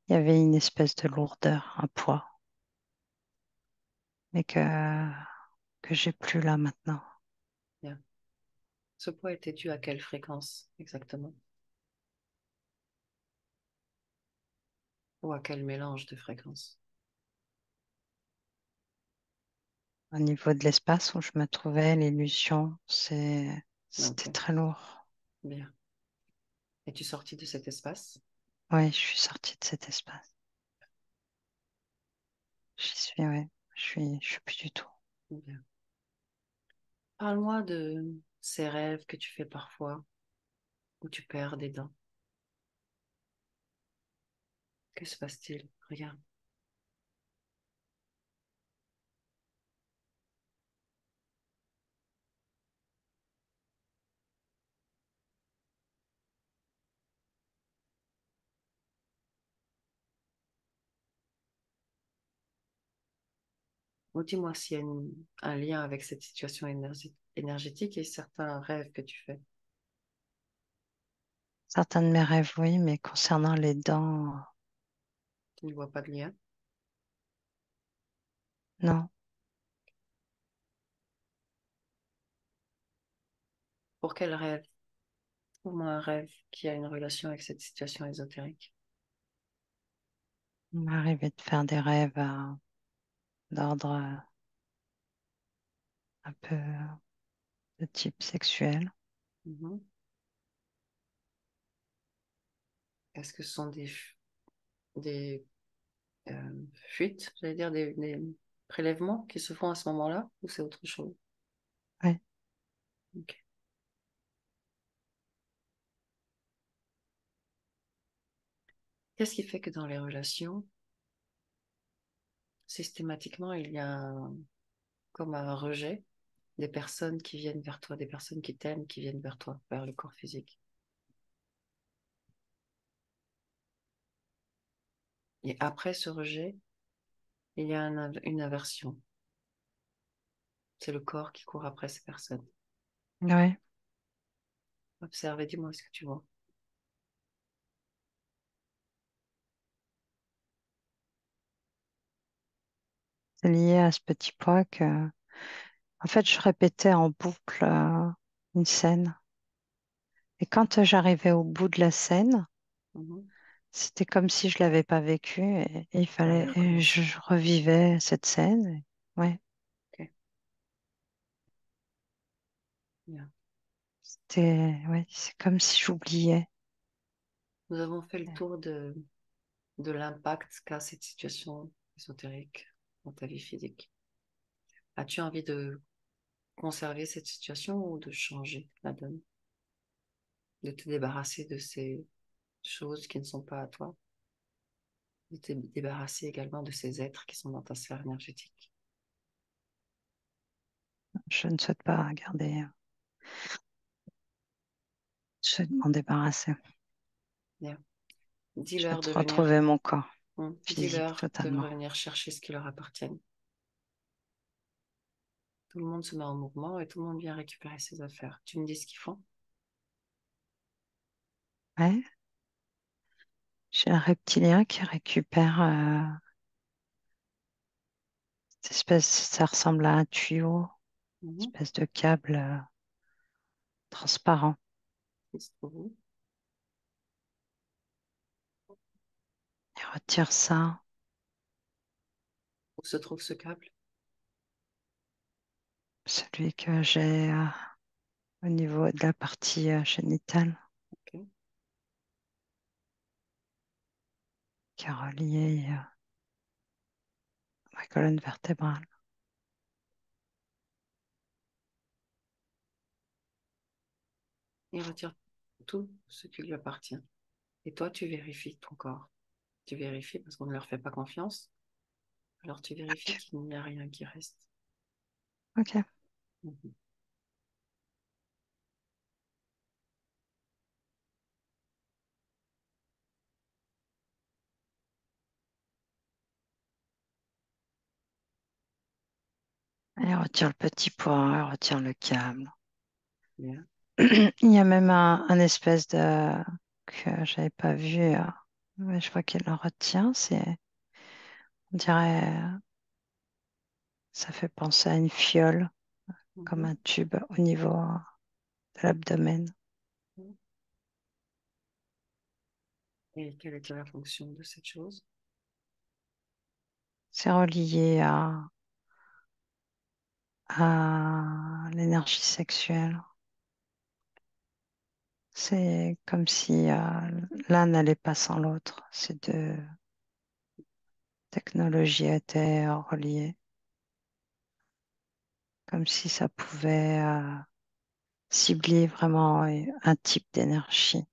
il y avait une espèce de lourdeur, un poids, mais que j'ai plus là maintenant. Bien. Ce poids était dû à quelle fréquence exactement? Ou à quel mélange de fréquences? Au niveau de l'espace où je me trouvais, l'illusion, c'était Ok. très lourd. Bien. Es-tu sorti de cet espace? Oui, je suis sortie de cet espace. J'y suis, ouais. Je suis plus du tout. Bien. Parle-moi de ces rêves que tu fais parfois où tu perds des dents. Que se passe-t-il? Regarde. Ou dis-moi s'il y a un lien avec cette situation énergétique et certains rêves que tu fais. Certains de mes rêves, oui, mais concernant les dents, Tu ne vois pas de lien. non. Pour quel rêve? Trouve-moi un rêve qui a une relation avec cette situation ésotérique. Il m'est arrivé de faire des rêves d'ordre un peu de type sexuel. Mhm. Est-ce que ce sont des fuites, j'allais dire, des prélèvements qui se font à ce moment-là, ou c'est autre chose? Ouais. Ok. Qu'est-ce qui fait que dans les relations, systématiquement, il y a comme un rejet des personnes qui viennent vers toi, des personnes qui t'aiment, qui viennent vers toi, vers le corps physique. Et après ce rejet, il y a une aversion. C'est le corps qui court après ces personnes. Ouais. Observe et dis-moi ce que tu vois. C'est lié à ce petit poids que, en fait, je répétais en boucle une scène. Et quand j'arrivais au bout de la scène, Mhm. c'était comme si je l'avais pas vécu et il Fallait fallait, et recommencer. je revivais cette scène. Ouais, Ok. Bien. ouais, c'est comme si j'oubliais. Nous avons fait le tour de l'impact qu'a cette situation ésotérique dans ta vie physique. As-tu envie de conserver cette situation ou de changer la donne, de te débarrasser de ces choses qui ne sont pas à toi, de te débarrasser également de ces êtres qui sont dans ta sphère énergétique? Je ne souhaite pas garder, je souhaite m'en débarrasser. Bien. Je Dis-leur souhaite de venir, retrouver mon corps physique dis-leur de totalement. revenir chercher ce qui leur appartient. Tout le monde se met en mouvement et tout le monde vient récupérer ses affaires. Tu me dis ce qu'ils font? Ouais, j'ai un reptilien qui récupère cette espèce, ça ressemble à un tuyau, Mhm. espèce de câble transparent. Ils se trouvent où? Il retire ça, Où se trouve ce câble? celui que j'ai au niveau de la partie génitale, Ok. qui est relié à ma colonne vertébrale. Il retire tout ce qui lui appartient. Et toi, tu vérifies ton corps. Tu vérifies parce qu'on ne leur fait pas confiance. Alors tu vérifies Ok, qu'il n'y a rien qui reste. ok. Mhm. Il retire le petit pois, il retire le câble. Bien. Il y a même un espèce de que j'avais pas vu. Ouais, je vois qu'il le retient. On dirait, ça fait penser à une fiole, comme Mhm. un tube au niveau de l'abdomen. Et quelle était la fonction de cette chose? C'est relié à l'énergie sexuelle. C'est comme si l'un n'allait pas sans l'autre. Ces deux technologies étaient reliées, comme si ça pouvait cibler vraiment un type d'énergie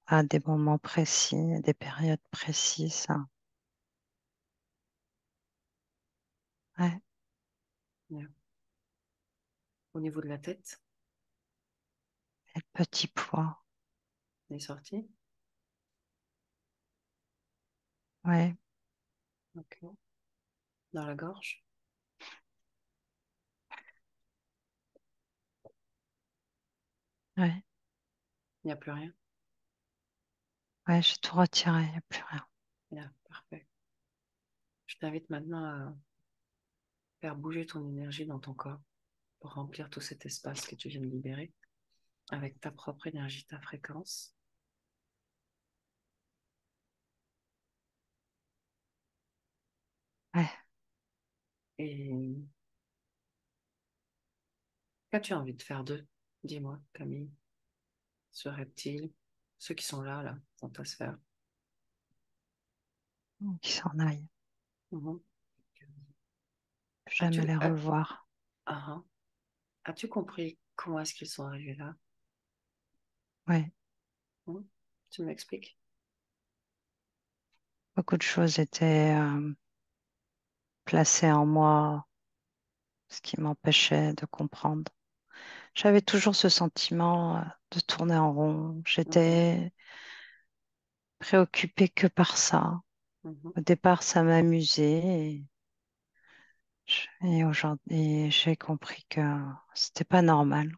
à des moments précis, à des périodes précises. Ouais. Bien. Au niveau de la tête, Et le petit pois. il est sorti. Ouais, Ok. Dans la gorge, ouais, il n'y a plus rien. ouais, j'ai tout retiré, il n'y a plus rien. Bien, parfait. Je t'invite maintenant à faire bouger ton énergie dans ton corps. pour remplir tout cet espace que tu viens de libérer avec ta propre énergie, ta fréquence. Ouais. Et qu'as-tu envie de faire d'eux? Dis-moi, Camille, ce reptile, ceux qui sont là, dans ta sphère. Qui s'en aillent. Mhm. Jamais As-tu les as- revoir. ah, ah. As-tu compris comment est-ce qu'ils sont arrivés là? Ouais. Hmm. Tu m'expliques? Beaucoup de choses étaient placées en moi, ce qui m'empêchait de comprendre. J'avais toujours ce sentiment de tourner en rond. Mhm, J'étais préoccupée que par ça. mhm. Au départ, ça m'amusait et aujourd'hui, j'ai compris que c'était pas normal.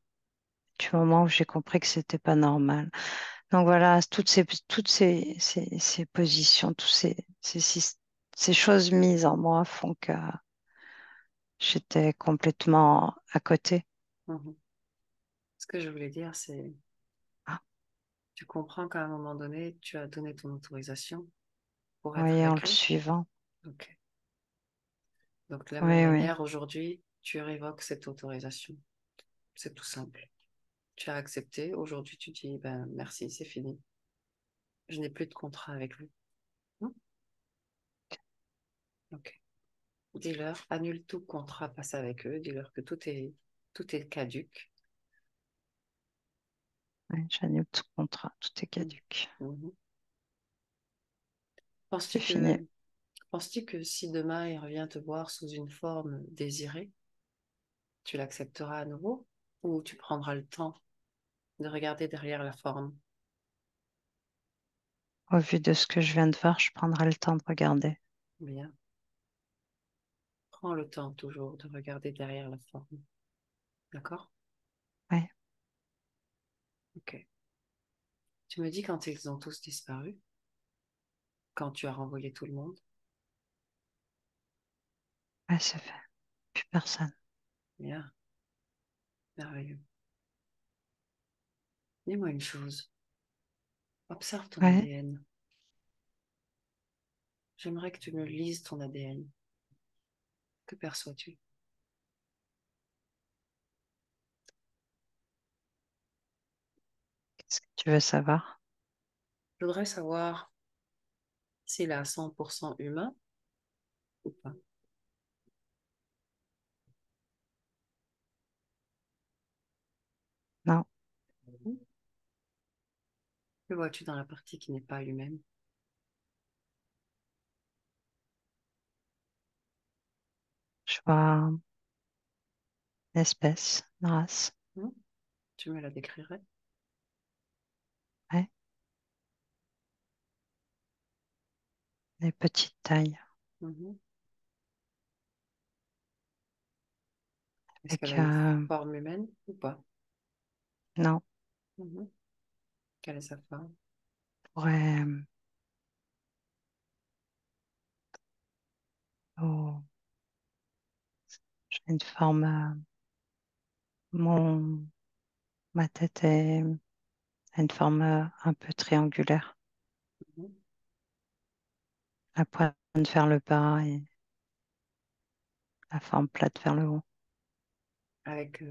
Du Ok. moment où j'ai compris que c'était pas normal. Donc voilà, toutes ces positions, ces choses mises en moi font que j'étais complètement à côté. Mhm. Ce que je voulais dire, c'est, Ah, tu comprends qu'à un moment donné, tu as donné ton autorisation pour être oui, en le avec eux. suivant. Ok. Donc, de la même Oui, oui. manière, aujourd'hui, tu révoques cette autorisation. C'est tout simple. Tu as accepté. Aujourd'hui, tu dis, ben, merci, c'est fini. Je n'ai plus de contrat avec vous. Hmm. Ok. Dis-leur, annule tout contrat passé avec eux. Dis-leur que tout est caduque. Oui, j'annule tout contrat, tout est Hmm. caduc. Mhm. C'est Penses-tu fini. que, penses-tu que si demain il revient te voir sous une forme désirée, tu l'accepteras à nouveau ou tu prendras le temps de regarder derrière la forme? Au vu de ce que je viens de voir, je prendrai le temps de regarder. Bien. Prends le temps toujours de regarder derrière la forme. D'accord? Oui, Ok. Tu me dis quand ils ont tous disparu, quand tu as renvoyé tout le monde. ouais, c'est fait. Plus personne. Bien. Merveilleux. Dis-moi une chose. Observe ton Ouais, ADN. J'aimerais que tu me lises ton ADN. Que perçois-tu? qu'est-ce que tu veux savoir? Je voudrais savoir s'il est à 100% humain ou pas. Non, Que vois-tu dans la partie qui n'est pas humaine? je vois une espèce, une race. Hmm. Tu me la décrirais? Ouais, des petites tailles. Mhm. Est-ce qu'elle Avec, a une forme humaine ou pas? non, Mhm. Quelle est sa forme? pourrait, oh, j'ai une forme, mon, ma tête a une forme un peu triangulaire. Mhm. La pointe vers le bas et la forme plate vers le haut. Avec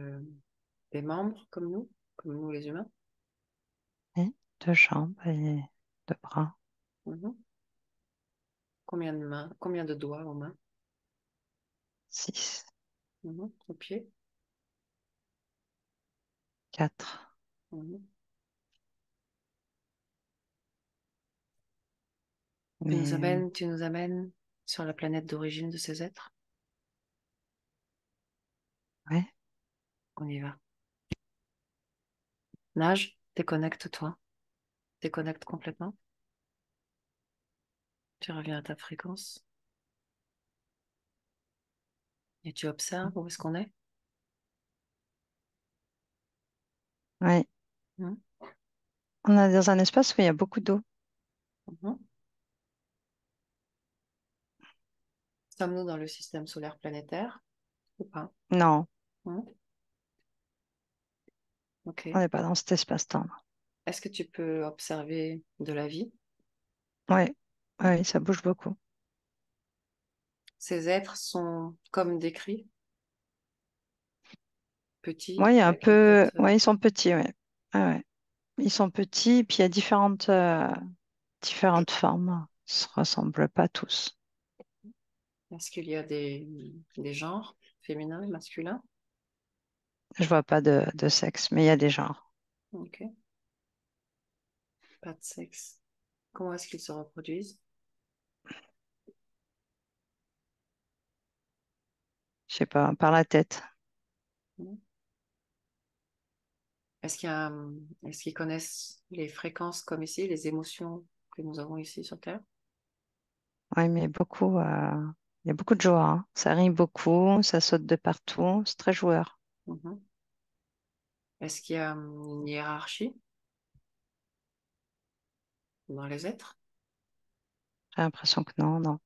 des membres comme nous les humains? Et deux jambes et deux bras. Mhm. Combien de mains, combien de doigts aux mains? Six, Mhm. Aux pieds? quatre. Mhm. Mais Tu nous amènes sur la planète d'origine de ces êtres? ouais, On y va. Nage, déconnecte-toi. Déconnecte complètement. Tu reviens à ta fréquence et tu observes où est-ce qu'on est. ouais. Mhm. On est dans un espace où il y a beaucoup d'eau. Mhm. Sommes-nous dans le système solaire planétaire ou pas? Non, Mhm. Ok. On n'est pas dans cet espace-temps. Est-ce que tu peux observer de la vie? Oui, oui, ça bouge beaucoup. Ces êtres sont comme décrits, petits, Oui, il y a un avec une peu. tête. Oui, ils sont petits, oui. Ouais, ouais. Ils sont petits, puis il y a différentes formes. Ils ne se ressemblent pas tous. Est-ce qu'il y a des genres féminins et masculins? Je vois pas de sexe, mais il y a des genres. Ok. Pas de sexe. Comment est-ce qu'ils se reproduisent? Je sais pas, par la tête. Est-ce qu'il y a, est-ce qu'ils connaissent les fréquences comme ici, les émotions que nous avons ici sur Terre? Oui, mais beaucoup. Il y a beaucoup de joie, hein. Ça rit beaucoup, ça saute de partout. C'est très joueur. Mhm. Est-ce qu'il y a une hiérarchie dans les êtres? J'ai l'impression que non, non.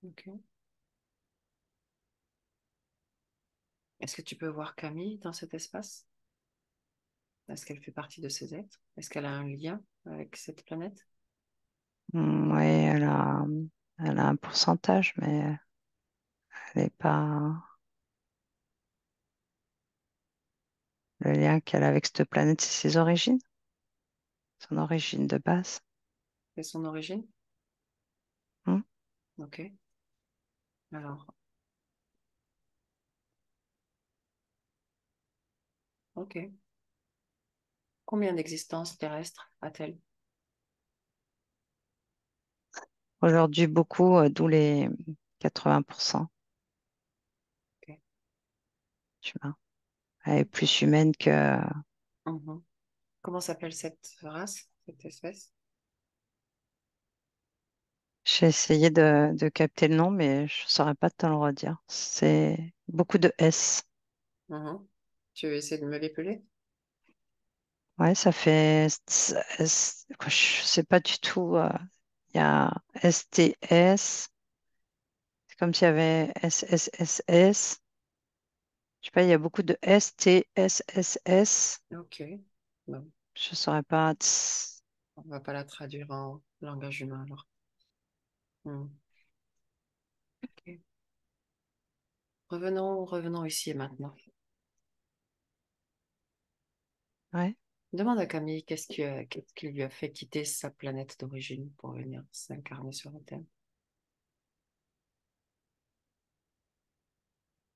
Ok. Est-ce que tu peux voir Camille dans cet espace? Est-ce qu'elle fait partie de ces êtres? Est-ce qu'elle a un lien avec cette planète? Oui, elle a un pourcentage, mais elle n'est pas. Le lien qu'elle a avec cette planète, c'est ses origines, son origine de base. C'est son origine? Hmm. Ok. Alors, ok. Combien d'existences terrestres a-t-elle? Aujourd'hui, beaucoup, d'où les 80%, Ok. tu vois. Elle est plus humaine que. Mhm. Comment s'appelle cette race, cette espèce? J'ai essayé de capter le nom, mais je ne saurais pas te le redire. C'est beaucoup de S. Mhm. Tu veux essayer de me l'épeler? Ouais, ça fait. Quoi, je sais pas du tout. Il y a STS. C'est comme s'il y avait SSSS. Je sais pas, il y a beaucoup de STSSS. Ok. Bon, Je saurais pas. Tss. on va pas la traduire en langage humain alors. Hmm. Ok. Revenons ici et maintenant. Ouais. Demande à Camille qu'est-ce qui lui a fait quitter sa planète d'origine pour venir s'incarner sur la Terre.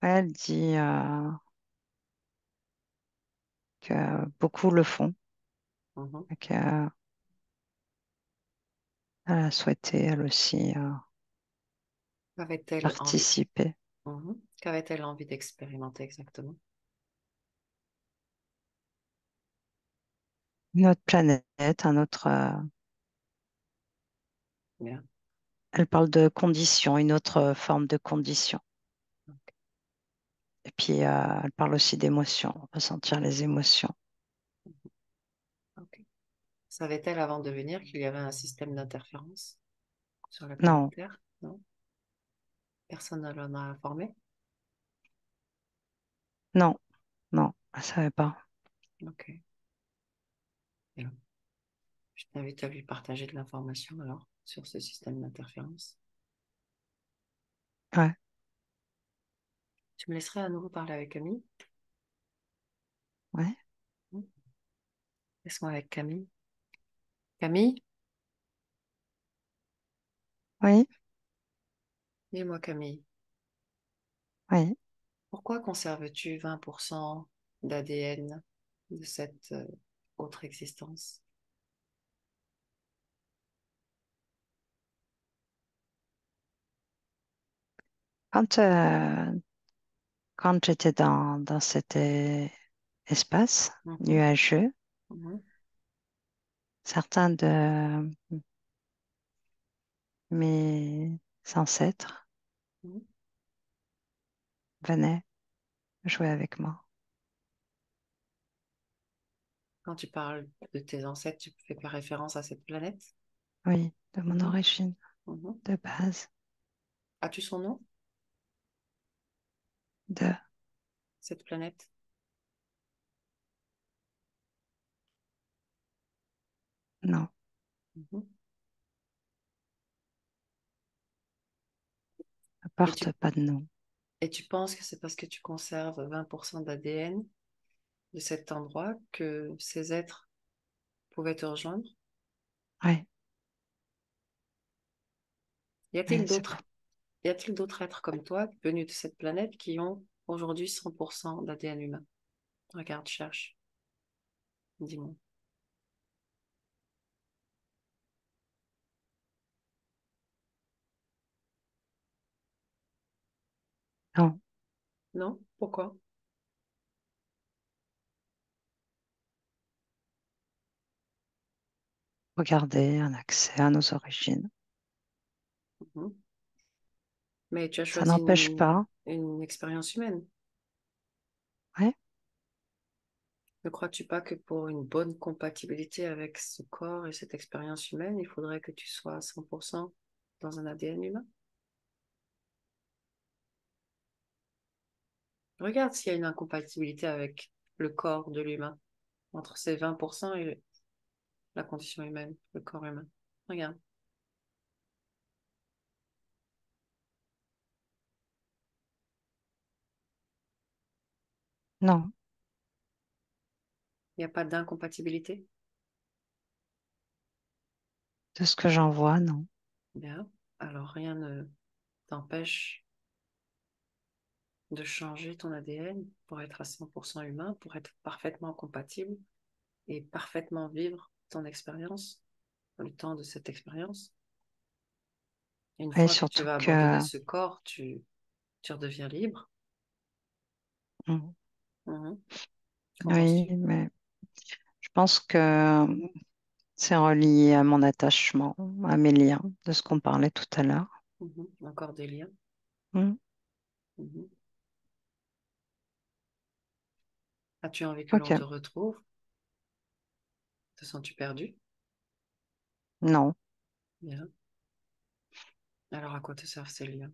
Ouais, elle dit que beaucoup le font Mhm. et qu'elle a souhaité, elle aussi, Qu'avait-elle envie, participer. Qu'avait-elle envie d'expérimenter exactement? Une autre planète, un autre. Bien. Elle parle de conditions, une autre forme de conditions. Et puis, elle parle aussi d'émotions, ressentir les émotions. Ok. Savait-elle avant de venir qu'il y avait un système d'interférence sur la planète Non, Terre? Non? Personne ne l'en a informé? non, non, elle savait pas. Ok. Bien. Je t'invite à lui partager de l'information alors sur ce système d'interférence. Ouais, Tu me laisserais à nouveau parler avec Camille? ouais, Hmm. Laisse-moi avec Camille. Camille, oui, dis-moi Camille, oui. pourquoi conserves-tu 20% d'ADN de cette autre existence? Quand, euh, quand j'étais dans cet espace Mhm, nuageux, mhm, certains de mes ancêtres mhm. venaient jouer avec moi. Quand tu parles de tes ancêtres, tu fais pas référence à cette planète? Oui, de mon Mhm, origine, mhm. de base, As-tu son nom, de cette planète? Non, Mhm. ça Et porte tu, pas de nom. et tu penses que c'est parce que tu conserves 20% d'ADN de cet endroit que ces êtres pouvaient te rejoindre? Ouais, Y ouais, a-t-il c'est pas. d'autres, y a-t-il d'autres êtres comme toi venus de cette planète qui ont aujourd'hui 100% d'ADN humain? Regarde, cherche, dis-moi. Non, Non? Pourquoi? regarder un accès à nos origines. Mhm. Mais tu as Ça choisi n'empêche pas. une expérience humaine. Ouais, Ne crois-tu pas que pour une bonne compatibilité avec ce corps et cette expérience humaine, il faudrait que tu sois à 100% dans un ADN humain? Regarde s'il y a une incompatibilité avec le corps de l'humain, entre ces 20% et la condition humaine, le corps humain. Regarde, non, il n'y a pas d'incompatibilité? de ce que j'en vois, non. Bien, alors rien ne t'empêche de changer ton ADN pour être à 100% humain, pour être parfaitement compatible et parfaitement vivre ton expérience, le temps de cette expérience. Et une Et fois que tu surtout vas abandonner que, ce corps, tu redeviens libre. mm, Mhm. Qu'en oui, penses-tu? mais je pense que c'est relié à mon attachement, à mes liens, de ce qu'on parlait tout à l'heure. Mhm. Encore des liens. Mm, Mhm. As-tu envie que l'on te ok, retrouve? Te sens-tu perdu? non, Bien. Alors à quoi te servent ces liens?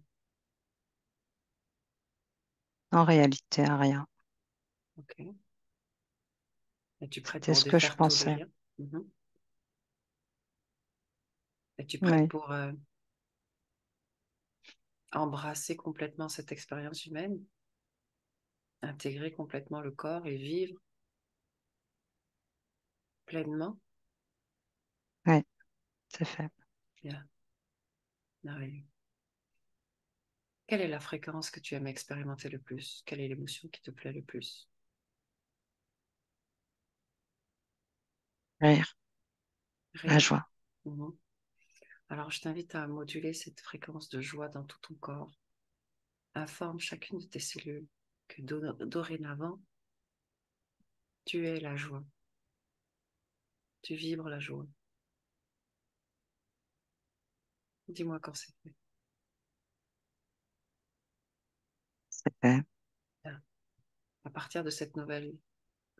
en réalité, à rien. Ok. Es-tu prête C'était pour ce que je défaire tous les pensais. liens? Mhm. Es-tu prête Oui, pour embrasser complètement cette expérience humaine, intégrer complètement le corps et vivre pleinement? oui, c'est fait. Bien. Merveilleux. Quelle est la fréquence que tu aimes expérimenter le plus? Quelle est l'émotion qui te plaît le plus? Rire, la Rire? joie. Mhm. Alors, je t'invite à moduler cette fréquence de joie dans tout ton corps. Informe chacune de tes cellules que dorénavant, tu es la joie. Tu vibres la joie. Dis-moi quand c'est fait. C'est fait. Bien. À partir de cette nouvelle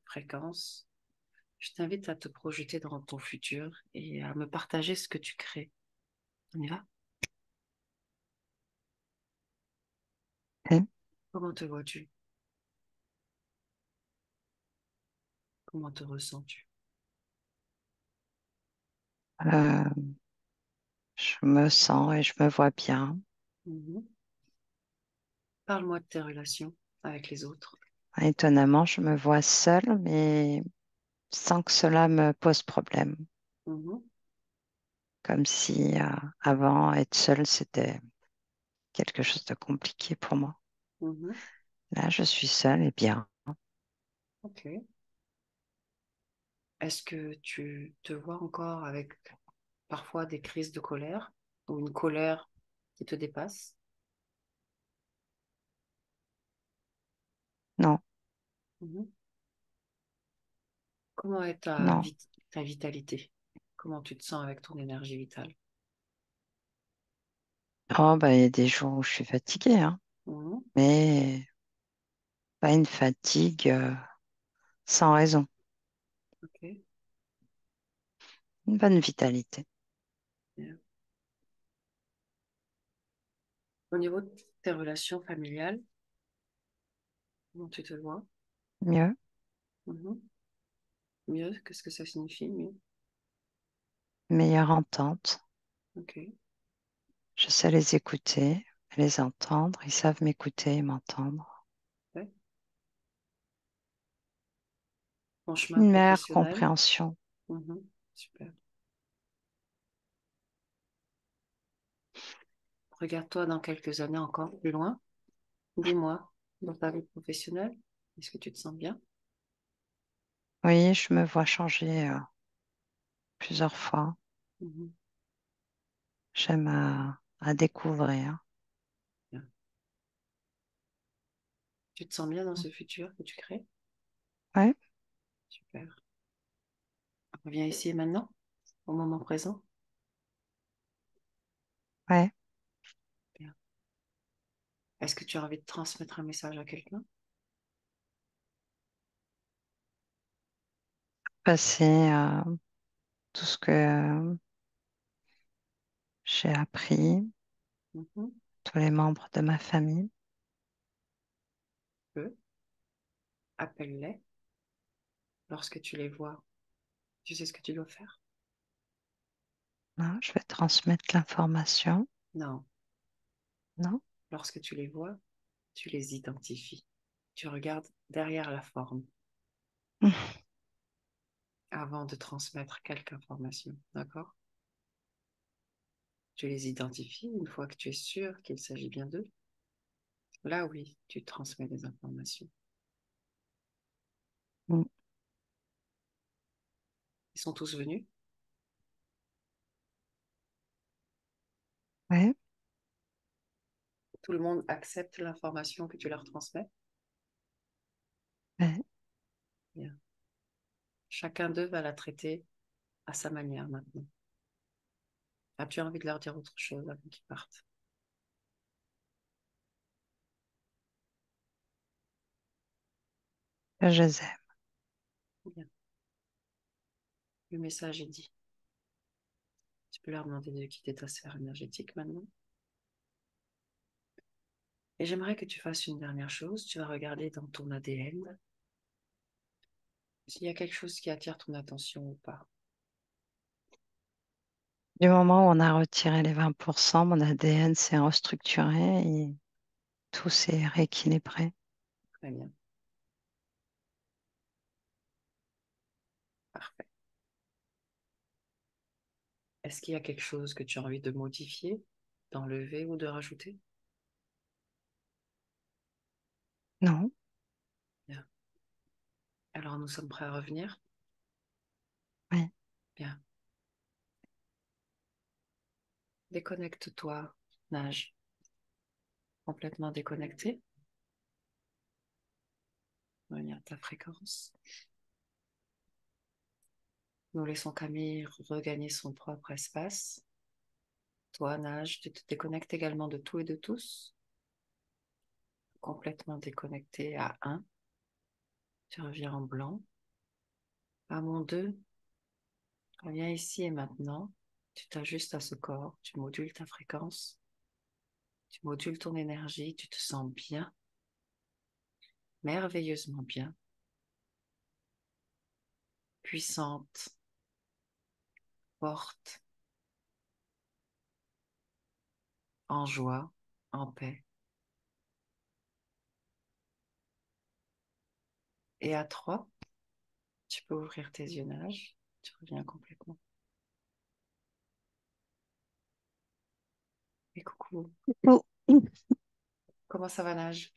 fréquence, je t'invite à te projeter dans ton futur et à me partager ce que tu crées. On y va? Et, Comment te vois-tu? Comment te ressens-tu? euh, je me sens et je me vois bien. Mhm. Parle-moi de tes relations avec les autres. Étonnamment, je me vois seule, mais sans que cela me pose problème. Mhm. Comme si avant, être seule, c'était quelque chose de compliqué pour moi. Mhm. Là, je suis seule et bien. Ok. Est-ce que tu te vois encore avec parfois des crises de colère ou une colère qui te dépasse? Non, Mhm. Comment est non. ta vitalité? Comment tu te sens avec ton énergie vitale? Oh, bah, il y a des jours où je suis fatiguée, hein, Mhm. mais pas une fatigue sans raison. Ok. Une bonne vitalité. Bien. Au niveau de tes relations familiales, comment tu te vois? Mieux. Mhm. Mieux, qu'est-ce que ça signifie, mieux? meilleure entente. Ok. Je sais les écouter, les entendre. Ils savent m'écouter et m'entendre. Ouais. Ton chemin Une meilleure professionnel. compréhension. Mhm. Super. Regarde-toi dans quelques années encore plus loin. Dis-moi, dans ta vie professionnelle, est-ce que tu te sens bien? Oui, je me vois changer plusieurs fois. Mhm. J'aime à découvrir. Bien. Tu te sens bien dans ce futur que tu crées? Ouais, Super. Reviens ici et maintenant, au moment présent. ouais. Bien. Est-ce que tu as envie de transmettre un message à quelqu'un? Passer tout ce que j'ai appris, Mhm. tous les membres de ma famille. Eux, appelle-les. Lorsque tu les vois, tu sais ce que tu dois faire? Hein, je vais transmettre l'information. Non. Non? Lorsque tu les vois, tu les identifies. Tu regardes derrière la forme avant de transmettre quelque information. D'accord? Tu les identifies une fois que tu es sûr qu'il s'agit bien d'eux. Là, oui, tu transmets des informations. Mm. Ils sont tous venus. Ouais, Tout le monde accepte l'information que tu leur transmets. ouais. Bien. Chacun d'eux va la traiter à sa manière maintenant. As-tu envie de leur dire autre chose avant qu'ils partent? Je les aime. Bien. Le message est dit. Tu peux leur demander de quitter ta sphère énergétique maintenant. Et j'aimerais que tu fasses une dernière chose. Tu vas regarder dans ton ADN s'il y a quelque chose qui attire ton attention ou pas. Du moment où on a retiré les 20%, mon ADN s'est restructuré et tout s'est rééquilibré. Très bien. Parfait. Est-ce qu'il y a quelque chose que tu as envie de modifier, d'enlever ou de rajouter? Non? Bien. Alors nous sommes prêts à revenir? Oui, Bien. Déconnecte-toi, nage. Complètement déconnecté. Revenir à ta fréquence. Nous laissons Camille regagner son propre espace. Toi, nage, tu te déconnectes également de tout et de tous. Complètement déconnecté à un. Tu reviens en blanc. À mon 2, reviens ici et maintenant. Tu t'ajustes à ce corps. Tu modules ta fréquence. Tu modules ton énergie. Tu te sens bien, merveilleusement bien, puissante, forte, en joie, en paix. Et à 3, tu peux ouvrir tes yeux, nage. Tu reviens complètement. Et coucou. oh, Comment ça va, nage?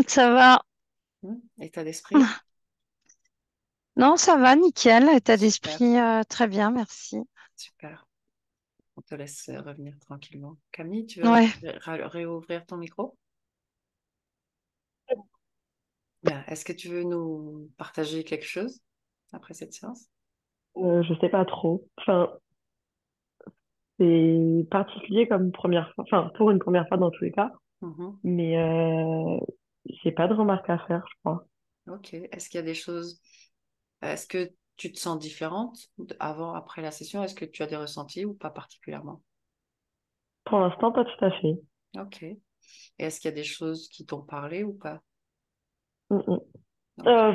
ça va. État d'esprit? Non, ça va, nickel. État Super, d'esprit, très bien, merci. super. On te laisse revenir tranquillement. Camille, tu veux Ouais. réouvrir ton micro? Bien. Est-ce que tu veux nous partager quelque chose après cette séance? Je sais pas trop. Enfin, c'est particulier comme première fois, enfin, pour une première fois dans tous les cas, Mhm. mais j'ai pas de remarques à faire, je crois. Ok. Est-ce qu'il y a des choses... Est-ce que tu te sens différente avant, après la session? Est-ce que tu as des ressentis ou pas particulièrement? Pour l'instant, pas tout à fait. Ok. Et est-ce qu'il y a des choses qui t'ont parlé ou pas? Mm, mm. Ok. Euh,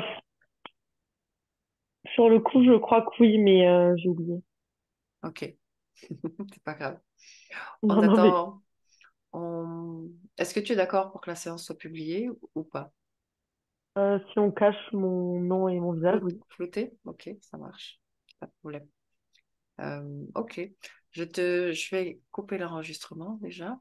Sur le coup, je crois que oui, mais j'ai oublié. Ok. C'est pas grave. En Non, non, mais attendant, est-ce que tu es d'accord pour que la séance soit publiée ou pas? si on cache mon nom et mon visage, oui. Flouté? Ok, ça marche. Pas de problème. Ok. Je vais couper l'enregistrement déjà.